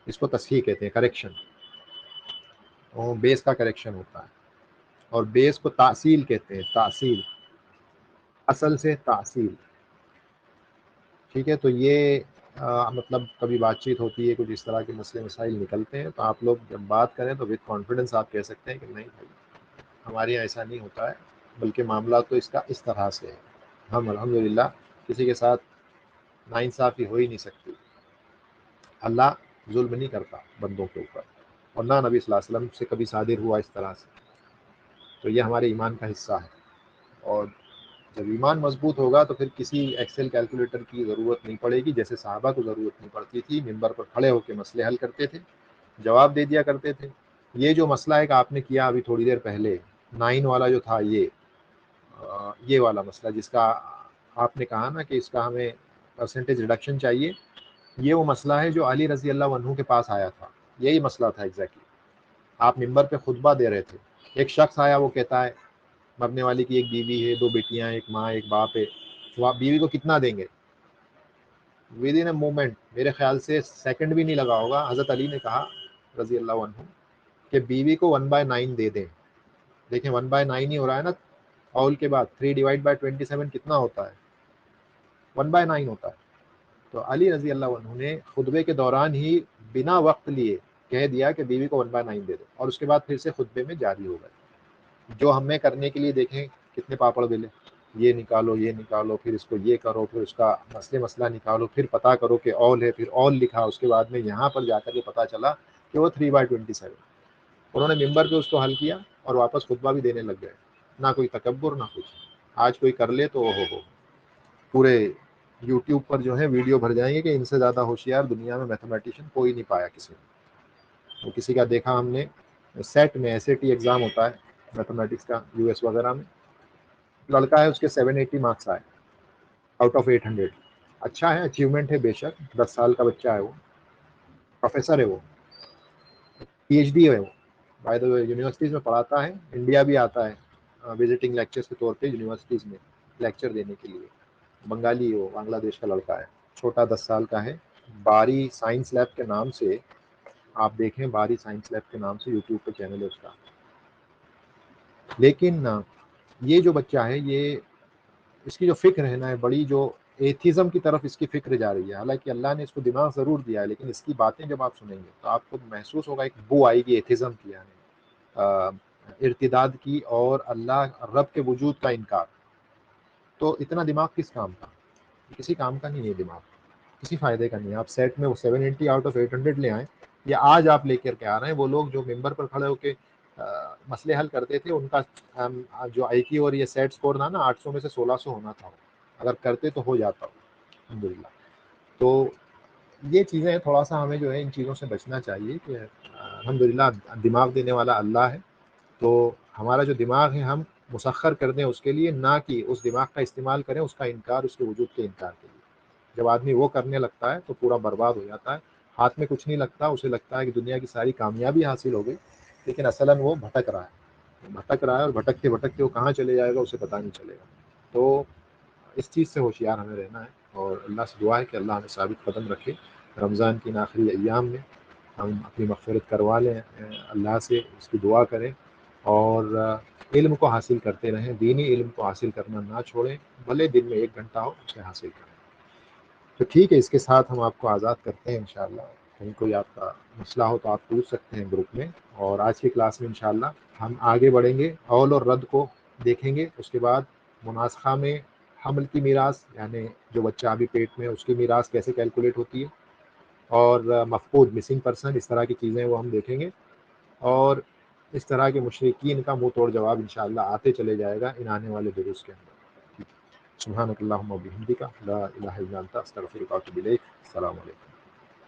A: इसको तस्हीह कहते हैं, करेक्शन, और बेस का करेक्शन होता है। और बेस को तासील कहते हैं, तासील, असल से तासील। ठीक है, तो ये मतलब कभी बातचीत होती है, कुछ इस तरह के मसले मसाइल निकलते हैं, तो आप लोग जब बात करें तो विद कॉन्फिडेंस आप कह सकते हैं कि नहीं भाई, हमारे यहाँ ऐसा नहीं होता है, बल्कि मामला तो इसका इस तरह से है। हम अल्हम्दुलिल्लाह किसी के साथ नाइंसाफ़ी हो ही नहीं सकती। अल्लाह जुल्म नहीं करता बंदों के ऊपर, और ना नबी सल्लल्लाहु अलैहि वसल्लम से कभी सादिर हुआ इस तरह से। तो ये हमारे ईमान का हिस्सा है। और जब ईमान मजबूत होगा तो फिर किसी एक्सेल कैलकुलेटर की ज़रूरत नहीं पड़ेगी, जैसे सहाबा को ज़रूरत नहीं पड़ती थी, मिंबर पर खड़े होकर मसले हल करते थे, जवाब दे दिया करते थे। ये जो मसला है कि आपने किया अभी थोड़ी देर पहले, 9 वाला जो था, ये वाला मसला जिसका आपने कहा ना कि इसका हमें परसेंटेज रिडक्शन चाहिए, ये वो मसला है जो अली रज़ी अल्लाह अन्हु के पास आया था। यही मसला था एग्जैक्टली। आप मिंबर पे खुतबा दे रहे थे, एक शख्स आया, वो कहता है मरने वाली की एक बीवी है, 2 बेटियां, एक माँ, एक बाप है, तो आप बीवी को कितना देंगे? विद इन ए मोमेंट, मेरे ख्याल से सेकंड भी नहीं लगा होगा, हज़रत अली ने कहा रज़ी अल्लाह अन्हु कि बीवी को 1/9 दे दें। देखें 1/9 ही हो रहा है ना, ऑल के बाद 3/27 कितना होता है? 1/9 होता है। तो अली रज़ी अल्लाह अन्हु ने खुतबे के दौरान ही बिना वक्त लिए कह दिया कि बीवी को 1/9 दे दो, और उसके बाद फिर से खुतबे में जारी हो गए। जो हमें करने के लिए देखें कितने पापड़ बेले, ये निकालो, ये निकालो, फिर इसको ये करो, फिर उसका मसला निकालो, फिर पता करो कि ऑल है, फिर ऑल लिखा, उसके बाद में यहाँ पर जाकर के पता चला कि वो 3/27। उन्होंने मिंबर पे उसको हल किया और वापस खुतबा भी देने लग गए, ना कोई तकब्बुर ना कुछ। आज कोई कर ले तो हो पूरे यूट्यूब पर जो है वीडियो भर जाएंगे कि इनसे ज़्यादा होशियार दुनिया में मैथमेटिशियन कोई नहीं पाया किसी ने। तो किसी का देखा हमने, सेट में एसएटी एग्ज़ाम होता है मैथमेटिक्स का यूएस वगैरह में, लड़का है, उसके 780 मार्क्स आए आउट ऑफ 800। अच्छा है, अचीवमेंट है बेशक, 10 साल का बच्चा है, वो प्रोफेसर है, वो पीएचडी है, वो बाय द वे यूनिवर्सिटीज़ में पढ़ाता है, इंडिया भी आता है विजिटिंग लेक्चर्स के तौर पे यूनिवर्सिटीज़ में लेक्चर देने के लिए। बंगाली, वो बांग्लादेश का लड़का है, छोटा 10 साल का है। बारी साइंस लैब के नाम से आप देखें, बारी साइंस लैब के नाम से यूट्यूब पे चैनल है उसका। लेकिन ये जो बच्चा है, ये इसकी जो फ़िक्र है ना, बड़ी जो एथिज़्म की तरफ इसकी फ़िक्र जा रही है। हालाँकि अल्लाह ने इसको दिमाग ज़रूर दिया है, लेकिन इसकी बातें जब आप सुनेंगे तो आपको महसूस होगा, एक बू आएगी एथिज़्म की, यानी इर्तिदाद की और अल्लाह रब के वजूद का इनकार। तो इतना दिमाग किस काम का? किसी काम का नहीं है दिमाग, किसी फ़ायदे का नहीं है। आप सेट में वो 780 आउट ऑफ 800 ले आएँ, या आज आप लेकर के आ रहे हैं, वो लोग जो मिंबर पर खड़े होके मसले हल करते थे, उनका जो आईक्यू और ये सेट स्कोर था ना, 800 में से 1600 होना था। अगर करते तो हो जाता, अल्हम्दुलिल्लाह। तो ये चीज़ें थोड़ा-सा हमें जो है इन चीज़ों से बचना चाहिए कि अल्हम्दुलिल्लाह दिमाग देने वाला अल्लाह है। तो हमारा जो दिमाग है, हम मुसख्खर कर दें उसके लिए, ना कि उस दिमाग का इस्तेमाल करें उसका इनकार, उसके वजूद के इनकार के लिए। जब आदमी वो करने लगता है तो पूरा बर्बाद हो जाता है, हाथ में कुछ नहीं लगता, उसे लगता है कि दुनिया की सारी कामयाबी हासिल हो गई, लेकिन असलन वो भटक रहा है, भटक रहा है, और भटकते भटकते वो कहाँ चले जाएगा उसे पता नहीं चलेगा। तो इस चीज़ से होशियार हमें रहना है, और अल्लाह से दुआ है कि अल्लाह हमें साबित कदम रखे। रमज़ान की इन आखिरी अय्याम में हम अपनी मग़फ़िरत करवा लें, अल्लाह से उसकी दुआ करें, और इल्म को हासिल करते रहें, दीनी इल्म को हासिल करना ना छोड़ें, भले दिन में 1 घंटा हो उसे हासिल करें। तो ठीक है, इसके साथ हम आपको आज़ाद करते हैं इंशाअल्लाह। कहीं कोई आपका मसला हो तो आप पूछ सकते हैं ग्रुप में, और आज की क्लास में इंशाअल्लाह हम आगे बढ़ेंगे, औल और रद्द को देखेंगे। उसके बाद मुनासखा में हमल की मीरास, यानी जो बच्चा अभी पेट में है उसकी मीरास कैसे कैलकुलेट होती है, और मफ़कूद मिसिंग पर्सन, इस तरह की चीज़ें वो हम देखेंगे, और इस तरह के मुशरिकीन का मुँह तोड़ जवाब इंशाअल्लाह आते चले जाएगा इन आने वाले दुरूस के अंदर। सुब्हानकल्लाहुम्मा व बिहम्दिका ला इलाहा इल्ला अंता अस्तगफिरुका व अतूबु इलैक। अस्सलामु अलैकुम।